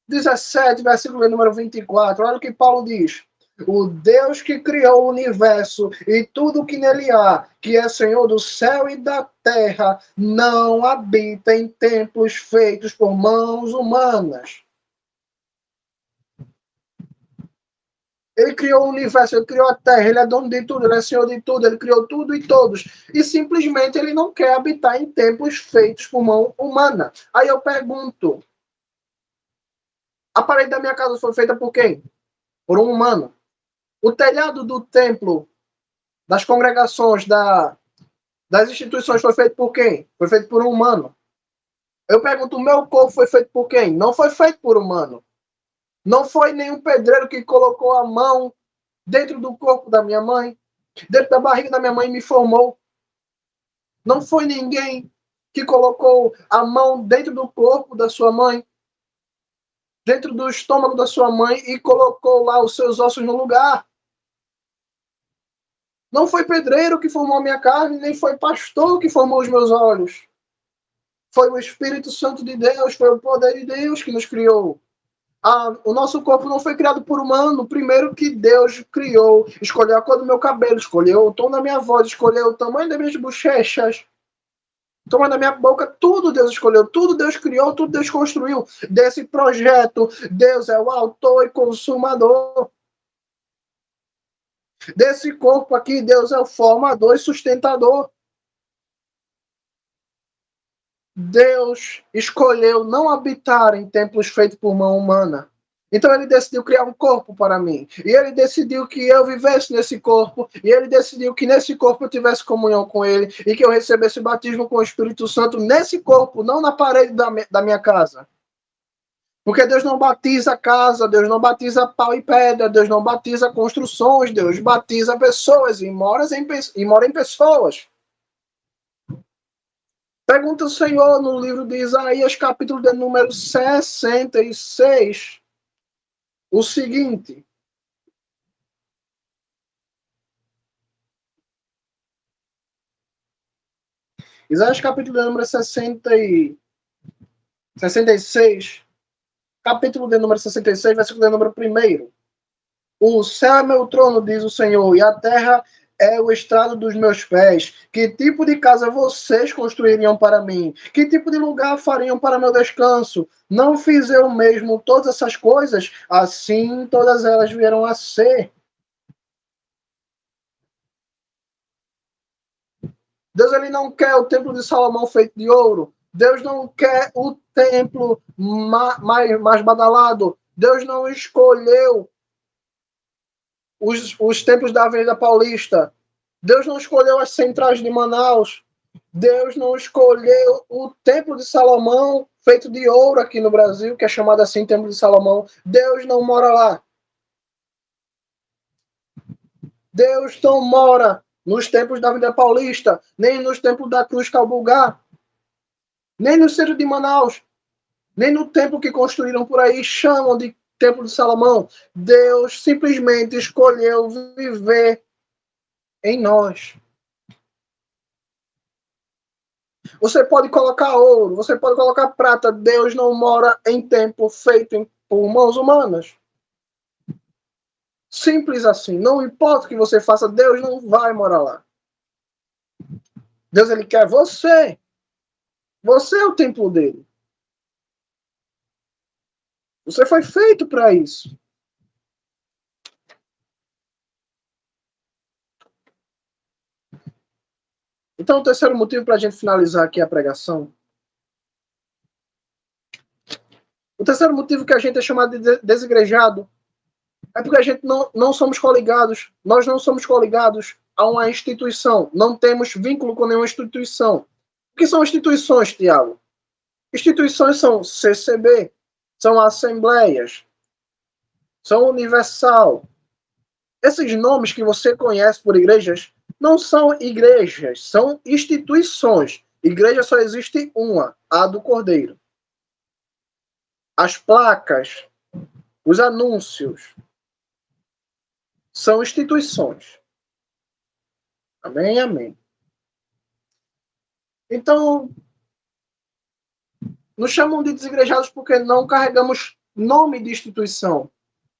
S1: 17, versículo de número 24. Olha o que Paulo diz. O Deus que criou o universo e tudo que nele há, que é Senhor do céu e da terra, não habita em templos feitos por mãos humanas. Ele criou o universo, ele criou a terra, ele é dono de tudo, ele é senhor de tudo, ele criou tudo e todos. E simplesmente ele não quer habitar em templos feitos por mão humana. Aí eu pergunto, a parede da minha casa foi feita por quem? Por um humano. O telhado do templo, das congregações, das instituições foi feito por quem? Foi feito por um humano. Eu pergunto, o meu corpo foi feito por quem? Não foi feito por humano. Não foi nenhum pedreiro que colocou a mão dentro do corpo da minha mãe, dentro da barriga da minha mãe e me formou. Não foi ninguém que colocou a mão dentro do corpo da sua mãe, dentro do estômago da sua mãe e colocou lá os seus ossos no lugar. Não foi pedreiro que formou a minha carne, nem foi pastor que formou os meus olhos. Foi o Espírito Santo de Deus, foi o poder de Deus que nos criou. O nosso corpo não foi criado por humano. Primeiro que Deus criou, escolheu a cor do meu cabelo, escolheu o tom da minha voz, escolheu o tamanho das minhas bochechas, o tamanho da minha boca, tudo Deus escolheu, tudo Deus criou, tudo Deus construiu. Desse projeto, Deus é o autor e consumador. Desse corpo aqui, Deus é o formador e sustentador. Deus escolheu não habitar em templos feitos por mão humana. Então ele decidiu criar um corpo para mim. E ele decidiu que eu vivesse nesse corpo. E ele decidiu que nesse corpo eu tivesse comunhão com ele. E que eu recebesse o batismo com o Espírito Santo nesse corpo, não na parede da minha casa. Porque Deus não batiza casa, Deus não batiza pau e pedra, Deus não batiza construções, Deus batiza pessoas e mora em pessoas. Pergunta o Senhor no livro de Isaías, capítulo de número 66, o seguinte. Isaías, capítulo de número 66, capítulo de número 66, versículo de número 1. O céu é meu trono, diz o Senhor, e a terra é o estrado dos meus pés. Que tipo de casa vocês construiriam para mim? Que tipo de lugar fariam para meu descanso? Não fiz eu mesmo todas essas coisas? Assim todas elas vieram a ser. Deus ele não quer o templo de Salomão feito de ouro. Deus não quer o templo mais badalado. Deus não escolheu os templos da Avenida Paulista. Deus não escolheu as centrais de Manaus. Deus não escolheu o Templo de Salomão, feito de ouro aqui no Brasil, que é chamado assim Templo de Salomão. Deus não mora lá. Deus não mora nos templos da Avenida Paulista, nem nos templos da Cruz Calbugá, nem no centro de Manaus, nem no templo que construíram por aí, chamam de Templo de Salomão. Deus simplesmente escolheu viver em nós. Você pode colocar ouro, você pode colocar prata. Deus não mora em templo feito por mãos humanas. Simples assim. Não importa o que você faça, Deus não vai morar lá. Deus ele quer você. Você é o templo dele. Você foi feito para isso. Então, o terceiro motivo para a gente finalizar aqui a pregação. O terceiro motivo que a gente é chamado de desigrejado é porque a gente não somos coligados. Nós não somos coligados a uma instituição. Não temos vínculo com nenhuma instituição. O que são instituições, Tiago? Instituições são CCB, são assembleias, são universal. Esses nomes que você conhece por igrejas não são igrejas, são instituições. Igreja só existe uma, a do Cordeiro. As placas, os anúncios, são instituições. Amém, amém. Então, nos chamam de desigrejados porque não carregamos nome de instituição.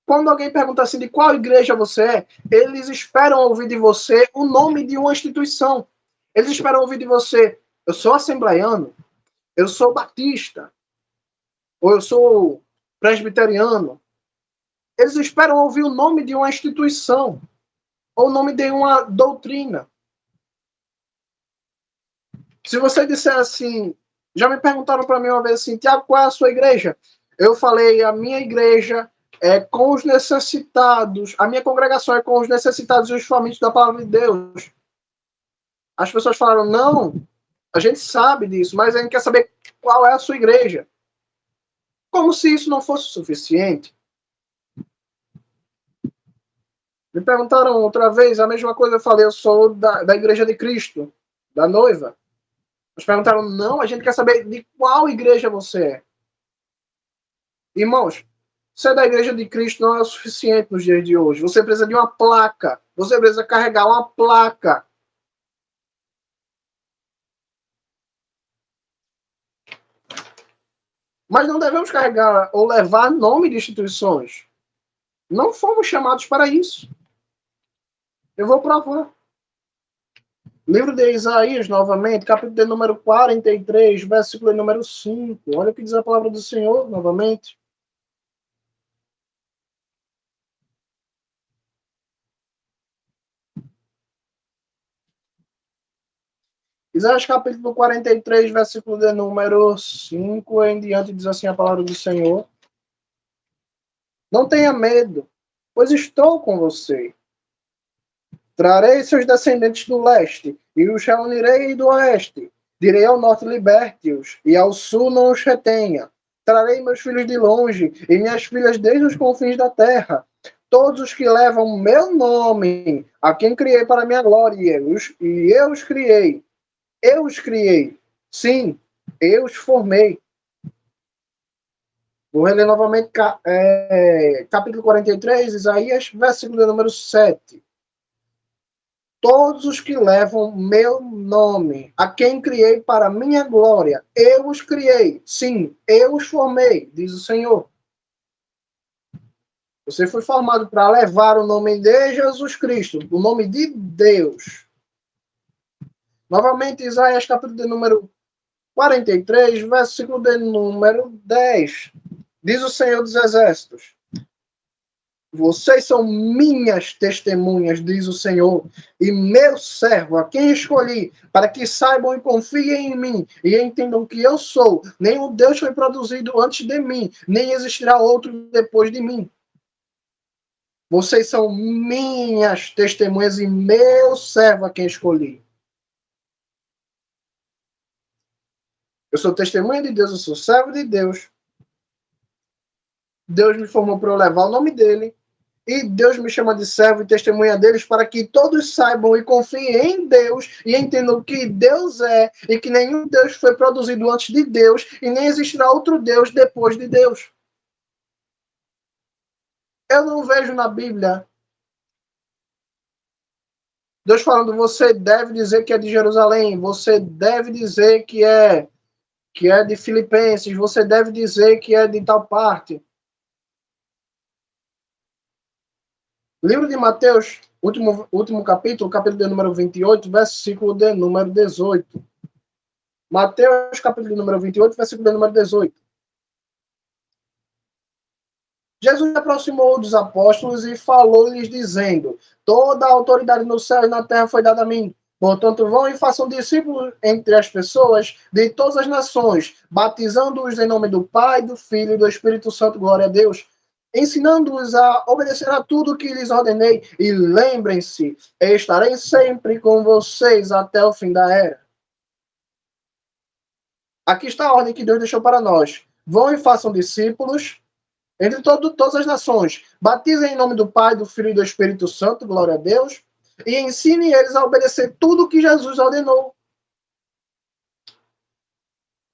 S1: Quando alguém pergunta assim de qual igreja você é, eles esperam ouvir de você o nome de uma instituição. Eles esperam ouvir de você, eu sou assembleiano, eu sou batista, ou eu sou presbiteriano. Eles esperam ouvir o nome de uma instituição, ou o nome de uma doutrina. Se você disser assim, já me perguntaram para mim uma vez assim, Tiago, qual é a sua igreja? Eu falei, a minha igreja é com os necessitados, a minha congregação é com os necessitados e os famintos da palavra de Deus. As pessoas falaram, não, a gente sabe disso, mas a gente quer saber qual é a sua igreja. Como se isso não fosse suficiente. Me perguntaram outra vez a mesma coisa, eu falei, eu sou da Igreja de Cristo, da noiva. Eles perguntaram, não, a gente quer saber de qual igreja você é. Irmãos, ser da Igreja de Cristo não é o suficiente nos dias de hoje. Você precisa de uma placa. Você precisa carregar uma placa. Mas não devemos carregar ou levar nome de instituições. Não fomos chamados para isso. Eu vou provar. Livro de Isaías, novamente, capítulo de número 43, versículo de número 5. Olha o que diz a palavra do Senhor, novamente. Isaías capítulo 43, versículo de número 5 em diante, diz assim a palavra do Senhor. Não tenha medo, pois estou com você. Trarei seus descendentes do leste, e os reunirei do oeste. Direi ao norte, liberte-os, e ao sul não os retenha. Trarei meus filhos de longe e minhas filhas desde os confins da terra. Todos os que levam meu nome, a quem criei para a minha glória, e eu os criei. Eu os criei. Sim, eu os formei. Vou reler novamente capítulo 43, Isaías, versículo número 7. Todos os que levam meu nome, a quem criei para minha glória, eu os criei. Sim, eu os formei, diz o Senhor. Você foi formado para levar o nome de Jesus Cristo, o nome de Deus. Novamente, Isaías, capítulo de número 43, versículo de número 10. Diz o Senhor dos Exércitos: vocês são minhas testemunhas, diz o Senhor, e meu servo, a quem escolhi, para que saibam e confiem em mim, e entendam que eu sou. Nenhum Deus foi produzido antes de mim, nem existirá outro depois de mim. Vocês são minhas testemunhas e meu servo a quem escolhi. Eu sou testemunha de Deus, eu sou servo de Deus. Deus me formou para eu levar o nome dele. E Deus me chama de servo e testemunha deles para que todos saibam e confiem em Deus e entendam que Deus é e que nenhum Deus foi produzido antes de Deus e nem existirá outro Deus depois de Deus. Eu não vejo na Bíblia Deus falando, você deve dizer que é de Jerusalém, você deve dizer que é de Filipenses, você deve dizer que é de tal parte. Livro de Mateus, último capítulo, capítulo de número 28, versículo de número 18. Mateus, capítulo de número 28, versículo de número 18. Jesus aproximou dos apóstolos e falou-lhes, dizendo: toda a autoridade no céu e na terra foi dada a mim. Portanto, vão e façam discípulos entre as pessoas de todas as nações, batizando-os em nome do Pai, do Filho e do Espírito Santo, glória a Deus, ensinando-os a obedecer a tudo que lhes ordenei. E lembrem-se, estarei sempre com vocês até o fim da era. Aqui está a ordem que Deus deixou para nós. Vão e façam discípulos entre todas as nações. Batizem em nome do Pai, do Filho e do Espírito Santo, glória a Deus, e ensine eles a obedecer tudo o que Jesus ordenou.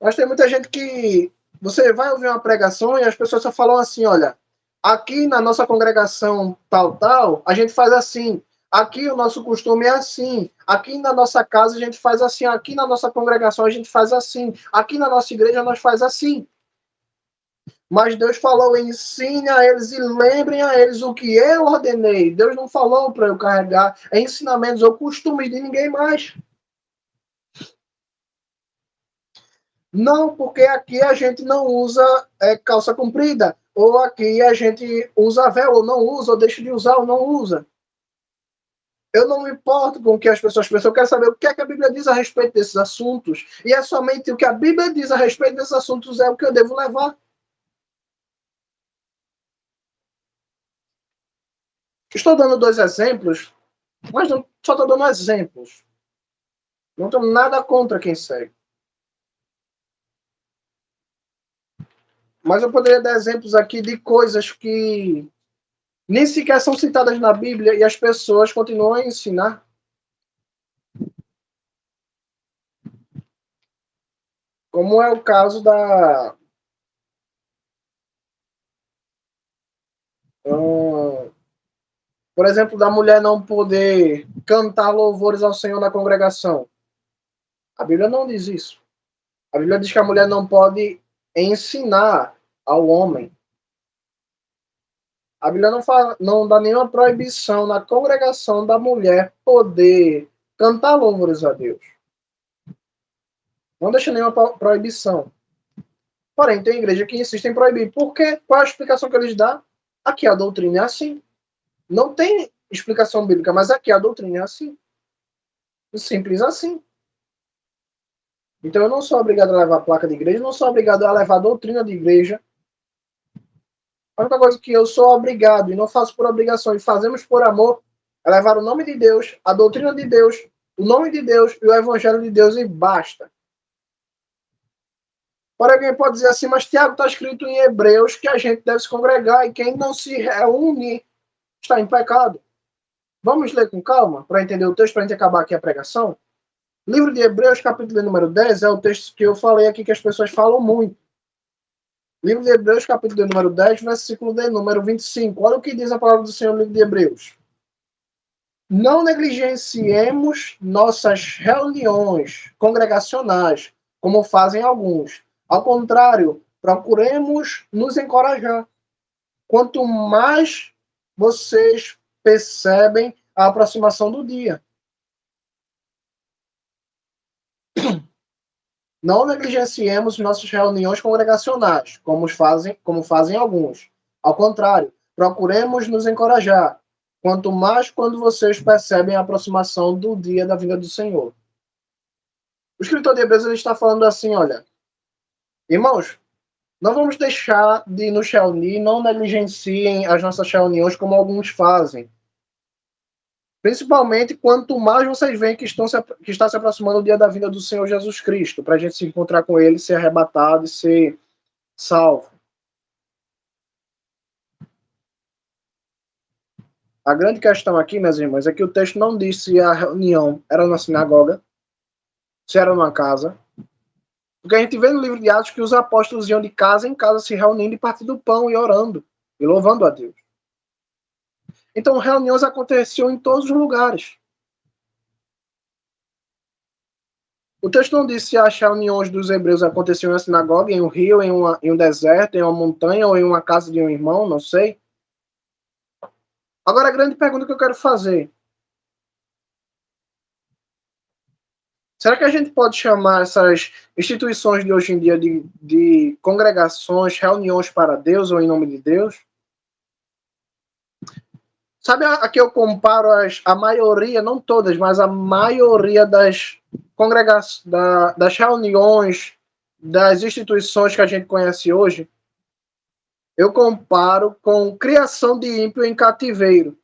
S1: Mas tem muita gente que você vai ouvir uma pregação e as pessoas só falam assim, olha, aqui na nossa congregação tal, a gente faz assim. Aqui o nosso costume é assim. Aqui na nossa casa a gente faz assim. Aqui na nossa congregação a gente faz assim. Aqui na nossa igreja nós faz assim. Mas Deus falou, ensine a eles e lembrem a eles o que eu ordenei. Deus não falou para eu carregar ensinamentos ou costumes de ninguém mais. Não, porque aqui a gente não usa calça comprida, ou aqui a gente usa véu, ou não usa, ou deixa de usar, ou não usa. Eu não me importo com o que as pessoas pensam, eu quero saber o que é que a Bíblia diz a respeito desses assuntos. E é somente o que a Bíblia diz a respeito desses assuntos é o que eu devo levar. Estou dando dois exemplos, mas não, só estou dando exemplos. Não tenho nada contra quem segue. Mas eu poderia dar exemplos aqui de coisas que nem sequer são citadas na Bíblia e as pessoas continuam a ensinar. Como é o caso da. Por exemplo, da mulher não poder cantar louvores ao Senhor na congregação. A Bíblia não diz isso. A Bíblia diz que a mulher não pode ensinar ao homem. A Bíblia não dá nenhuma proibição na congregação da mulher poder cantar louvores a Deus. Não deixa nenhuma proibição. Porém, tem igreja que insiste em proibir. Por quê? Qual é a explicação que eles dão? Aqui a doutrina é assim. Não tem explicação bíblica, mas aqui a doutrina é assim. Simples assim. Então eu não sou obrigado a levar placa de igreja, não sou obrigado a levar doutrina de igreja. A única coisa que eu sou obrigado, e não faço por obrigação, e fazemos por amor, é levar o nome de Deus, a doutrina de Deus, o nome de Deus e o evangelho de Deus, e basta. Porém, alguém pode dizer assim, mas Tiago está escrito em Hebreus que a gente deve se congregar e quem não se reúne está em pecado. Vamos ler com calma para entender o texto, para a gente acabar aqui a pregação? Livro de Hebreus, capítulo número 10, é o texto que eu falei aqui que as pessoas falam muito. Livro de Hebreus, capítulo número 10, versículo de número 25. Olha o que diz a palavra do Senhor no livro de Hebreus. Não negligenciemos nossas reuniões congregacionais, como fazem alguns. Ao contrário, procuremos nos encorajar. Quanto mais vocês percebem a aproximação do dia. Não negligenciemos nossas reuniões congregacionais, como fazem alguns. Ao contrário, procuremos nos encorajar, quanto mais quando vocês percebem a aproximação do dia da vinda do Senhor. O escritor de Hebreus ele está falando assim, olha, irmãos, não vamos deixar de nos reunir, não negligenciem as nossas reuniões como alguns fazem. Principalmente quanto mais vocês veem que está se aproximando o dia da vinda do Senhor Jesus Cristo, para a gente se encontrar com Ele, ser arrebatado e ser salvo. A grande questão aqui, meus irmãos, é que o texto não diz se a reunião era na sinagoga, se era numa casa. Porque a gente vê no livro de Atos que os apóstolos iam de casa em casa se reunindo e partindo do pão e orando e louvando a Deus. Então, reuniões aconteciam em todos os lugares. O texto não diz se as reuniões dos hebreus aconteciam na sinagoga, em um rio, em um deserto, em uma montanha ou em uma casa de um irmão, não sei. Agora, a grande pergunta que eu quero fazer. Será que a gente pode chamar essas instituições de hoje em dia de congregações, reuniões para Deus ou em nome de Deus? Sabe a que eu comparo a maioria, não todas, mas a maioria das congregações, das reuniões, das instituições que a gente conhece hoje? Eu comparo com criação de ímpio em cativeiro.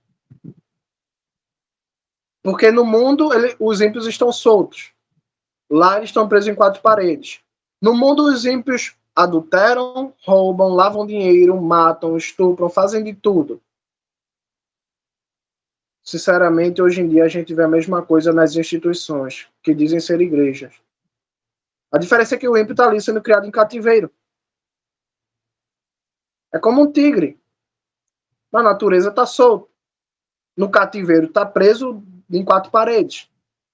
S1: Porque no mundo os ímpios estão soltos. Lá eles estão presos em quatro paredes. No mundo os ímpios adulteram, roubam, lavam dinheiro, matam, estupram, fazem de tudo. Sinceramente, hoje em dia a gente vê a mesma coisa nas instituições, que dizem ser igrejas. A diferença é que o ímpio está ali sendo criado em cativeiro. É como um tigre. Na natureza está solto. No cativeiro está preso em quatro paredes.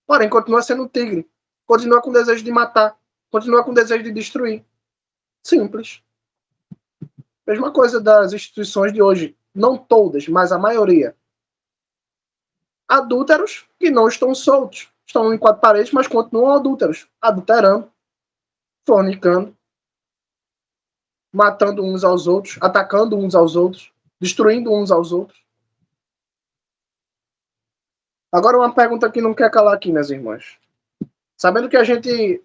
S1: Porém, continua sendo um tigre. Continua com desejo de matar. Continua com desejo de destruir. Simples. Mesma coisa das instituições de hoje. Não todas, mas a maioria. Adúlteros que não estão soltos. Estão em quatro paredes, mas continuam adúlteros. Adulterando, fornicando, matando uns aos outros, atacando uns aos outros, destruindo uns aos outros. Agora uma pergunta que não quer calar aqui, minhas irmãs. Sabendo que a gente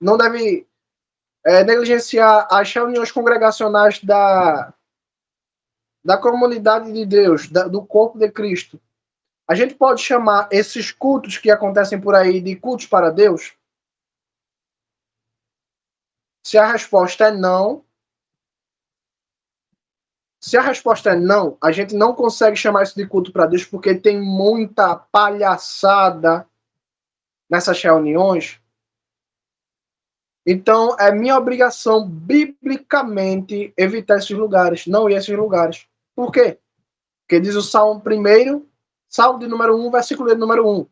S1: não deve negligenciar as reuniões congregacionais da comunidade de Deus, do corpo de Cristo, a gente pode chamar esses cultos que acontecem por aí de cultos para Deus? Se a resposta é não, a gente não consegue chamar isso de culto para Deus porque tem muita palhaçada nessas reuniões. Então, é minha obrigação, biblicamente, evitar esses lugares, não ir a esses lugares. Por quê? Porque diz o Salmo 1, Salmo de número 1, versículo de número 1.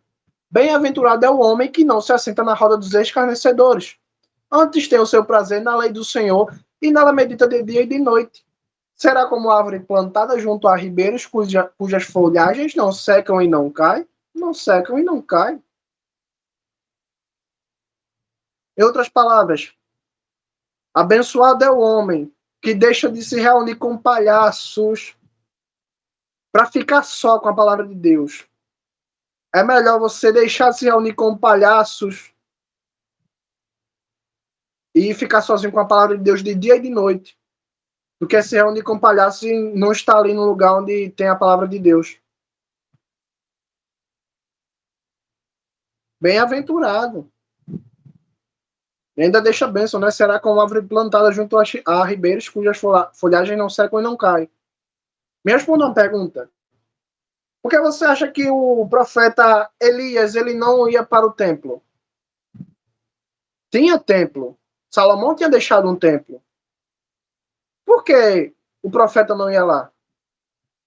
S1: Bem-aventurado é o homem que não se assenta na roda dos escarnecedores. Antes tem o seu prazer na lei do Senhor e nela medita de dia e de noite. Será como árvore plantada junto a ribeiros cujas folhagens não secam e não caem? Não secam e não caem. Em outras palavras, abençoado é o homem que deixa de se reunir com palhaços para ficar só com a palavra de Deus. É melhor você deixar de se reunir com palhaços e ficar sozinho com a palavra de Deus de dia e de noite, do que se reunir com palhaços e não estar ali no lugar onde tem a palavra de Deus. Bem-aventurado. E ainda deixa a bênção, né? Será como árvore plantada junto a ribeiros, cujas folhagens não secam e não caem. Me responda uma pergunta. Por que você acha que o profeta Elias ele não ia para o templo? Tinha templo. Salomão tinha deixado um templo. Por que o profeta não ia lá?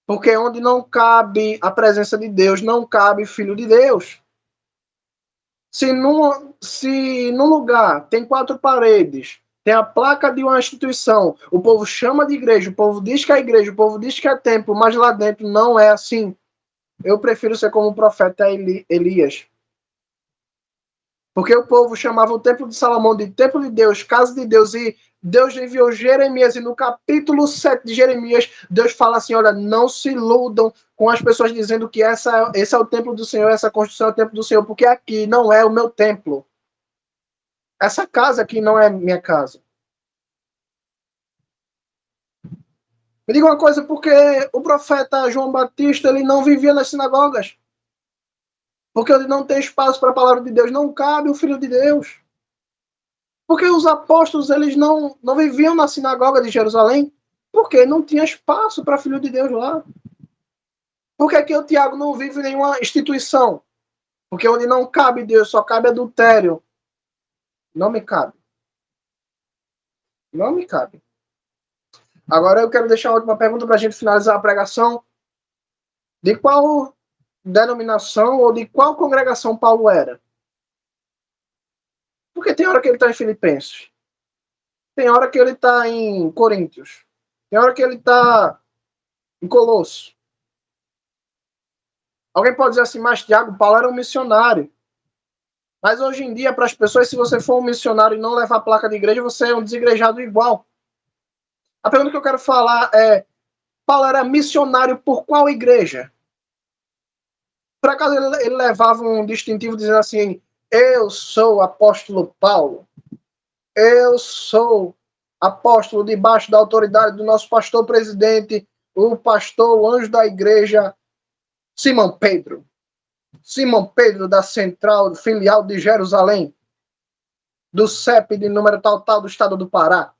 S1: Porque onde não cabe a presença de Deus, não cabe filho de Deus. Se num lugar tem 4 paredes, tem a placa de uma instituição, o povo chama de igreja, o povo diz que é igreja, o povo diz que é templo, mas lá dentro não é assim. Eu prefiro ser como o profeta Elias. Porque o povo chamava o templo de Salomão de templo de Deus, casa de Deus, e Deus enviou Jeremias, e no capítulo 7 de Jeremias, Deus fala assim, olha, não se iludam com as pessoas dizendo que esse é o templo do Senhor, essa construção é o templo do Senhor, porque aqui não é o meu templo. Essa casa aqui não é minha casa. Me diga uma coisa, porque o profeta João Batista, ele não vivia nas sinagogas. Porque ele não tem espaço para a palavra de Deus, não cabe o Filho de Deus. Porque os apóstolos, eles não viviam na sinagoga de Jerusalém, porque não tinha espaço para Filho de Deus lá. Por que o Tiago não vive em nenhuma instituição? Porque onde não cabe Deus, só cabe adultério. Não me cabe. Não me cabe. Agora eu quero deixar uma última pergunta para a gente finalizar a pregação. De qual denominação ou de qual congregação Paulo era? Porque tem hora que ele está em Filipenses. Tem hora que ele está em Coríntios. Tem hora que ele está em Colosso. Alguém pode dizer assim, mas Tiago, Paulo era um missionário. Mas hoje em dia, para as pessoas, se você for um missionário e não levar a placa de igreja, você é um desigrejado igual. A pergunta que eu quero falar é, Paulo era missionário por qual igreja? Por acaso ele levava um distintivo dizendo assim, eu sou o apóstolo Paulo. Eu sou apóstolo debaixo da autoridade do nosso pastor presidente, o pastor, o anjo da igreja, Simão Pedro. Simão Pedro da Central Filial de Jerusalém, do CEP de número tal do estado do Pará.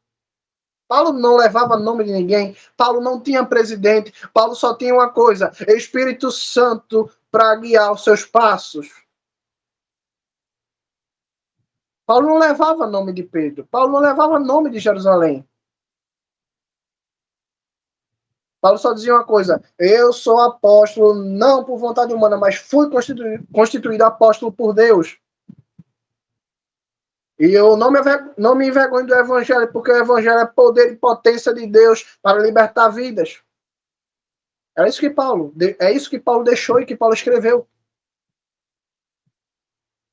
S1: Paulo não levava nome de ninguém, Paulo não tinha presidente, Paulo só tinha uma coisa, Espírito Santo para guiar os seus passos. Paulo não levava nome de Pedro, Paulo não levava nome de Jerusalém. Paulo só dizia uma coisa, eu sou apóstolo não por vontade humana, mas fui constituído apóstolo por Deus. E eu não me envergonho do evangelho, porque o evangelho é poder e potência de Deus para libertar vidas. É isso que Paulo deixou e que Paulo escreveu.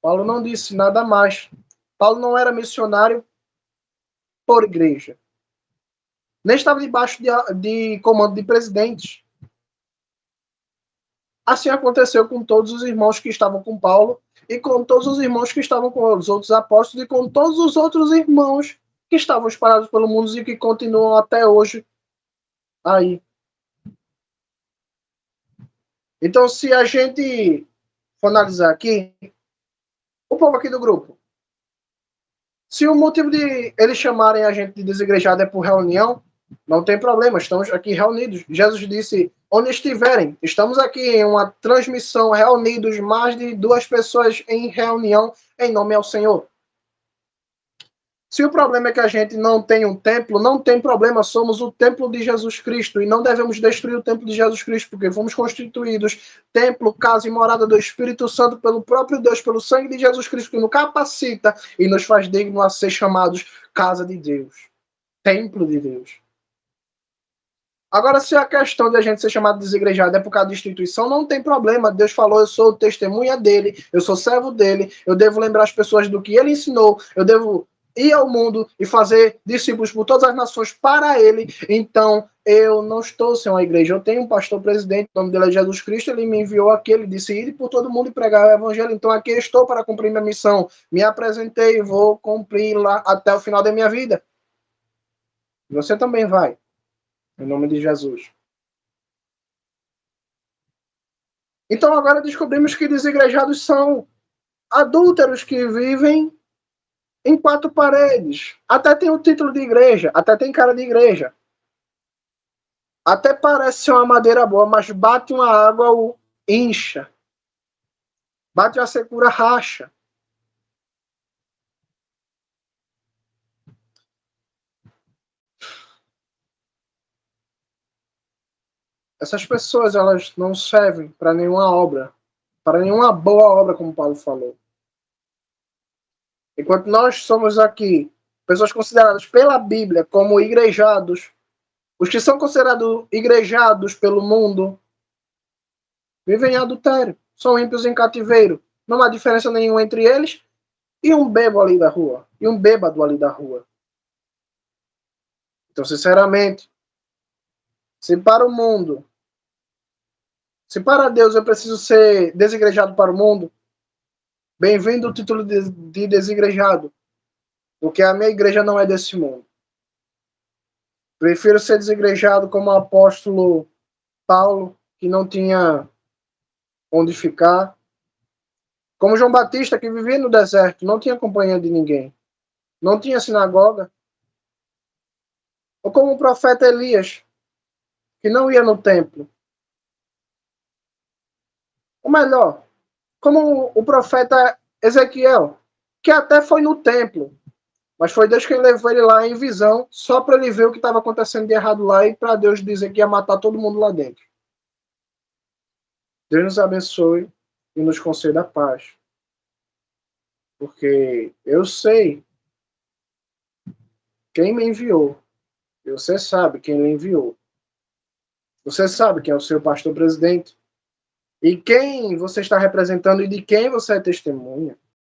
S1: Paulo não disse nada mais. Paulo não era missionário por igreja. Nem estava debaixo de comando de presidentes. Assim aconteceu com todos os irmãos que estavam com Paulo e com todos os irmãos que estavam com os outros apóstolos e com todos os outros irmãos que estavam espalhados pelo mundo e que continuam até hoje aí. Então, se a gente for analisar aqui, o povo aqui do grupo, se o motivo de eles chamarem a gente de desigrejado é por reunião, não tem problema, estamos aqui reunidos. Jesus disse, onde estiverem, estamos aqui em uma transmissão, reunidos, mais de 2 pessoas em reunião, em nome ao Senhor. Se o problema é que a gente não tem um templo, não tem problema, somos o templo de Jesus Cristo e não devemos destruir o templo de Jesus Cristo, porque fomos constituídos templo, casa e morada do Espírito Santo pelo próprio Deus, pelo sangue de Jesus Cristo, que nos capacita e nos faz dignos a ser chamados casa de Deus, templo de Deus. Agora, se a questão de a gente ser chamado de desigrejado é por causa de instituição, não tem problema. Deus falou, eu sou testemunha dele, eu sou servo dele, eu devo lembrar as pessoas do que ele ensinou, eu devo ir ao mundo e fazer discípulos por todas as nações para ele. Então, eu não estou sem uma igreja. Eu tenho um pastor presidente, o nome dele é Jesus Cristo, ele me enviou aqui, ele disse, ir por todo mundo e pregar o evangelho. Então, aqui eu estou para cumprir minha missão. Me apresentei, vou cumprir lá até o final da minha vida. Você também vai. Em nome de Jesus. Então agora descobrimos que desigrejados são adúlteros que vivem em quatro paredes. Até tem o título de igreja, até tem cara de igreja. Até parece ser uma madeira boa, mas bate uma água, o incha. Bate a secura, racha. Essas pessoas, elas não servem para nenhuma obra, para nenhuma boa obra, como Paulo falou. Enquanto nós somos aqui pessoas consideradas pela Bíblia como igrejados, os que são considerados igrejados pelo mundo vivem em adultério, são ímpios em cativeiro. Não há diferença nenhuma entre eles e um bêbado ali da rua, e um bêbado ali da rua. Então, sinceramente, se para o mundo, se para Deus eu preciso ser desigrejado para o mundo, bem-vindo o título de desigrejado, porque a minha igreja não é desse mundo. Prefiro ser desigrejado como o apóstolo Paulo, que não tinha onde ficar, como João Batista, que vivia no deserto, não tinha companhia de ninguém, não tinha sinagoga, ou como o profeta Elias, que não ia no templo. Ou melhor, como o profeta Ezequiel, que até foi no templo, mas foi Deus quem levou ele lá em visão, só para ele ver o que estava acontecendo de errado lá e para Deus dizer que ia matar todo mundo lá dentro. Deus nos abençoe e nos conceda a paz. Porque eu sei quem me enviou. E você sabe quem me enviou. Você sabe quem é o seu pastor presidente. E quem você está representando e de quem você é testemunha.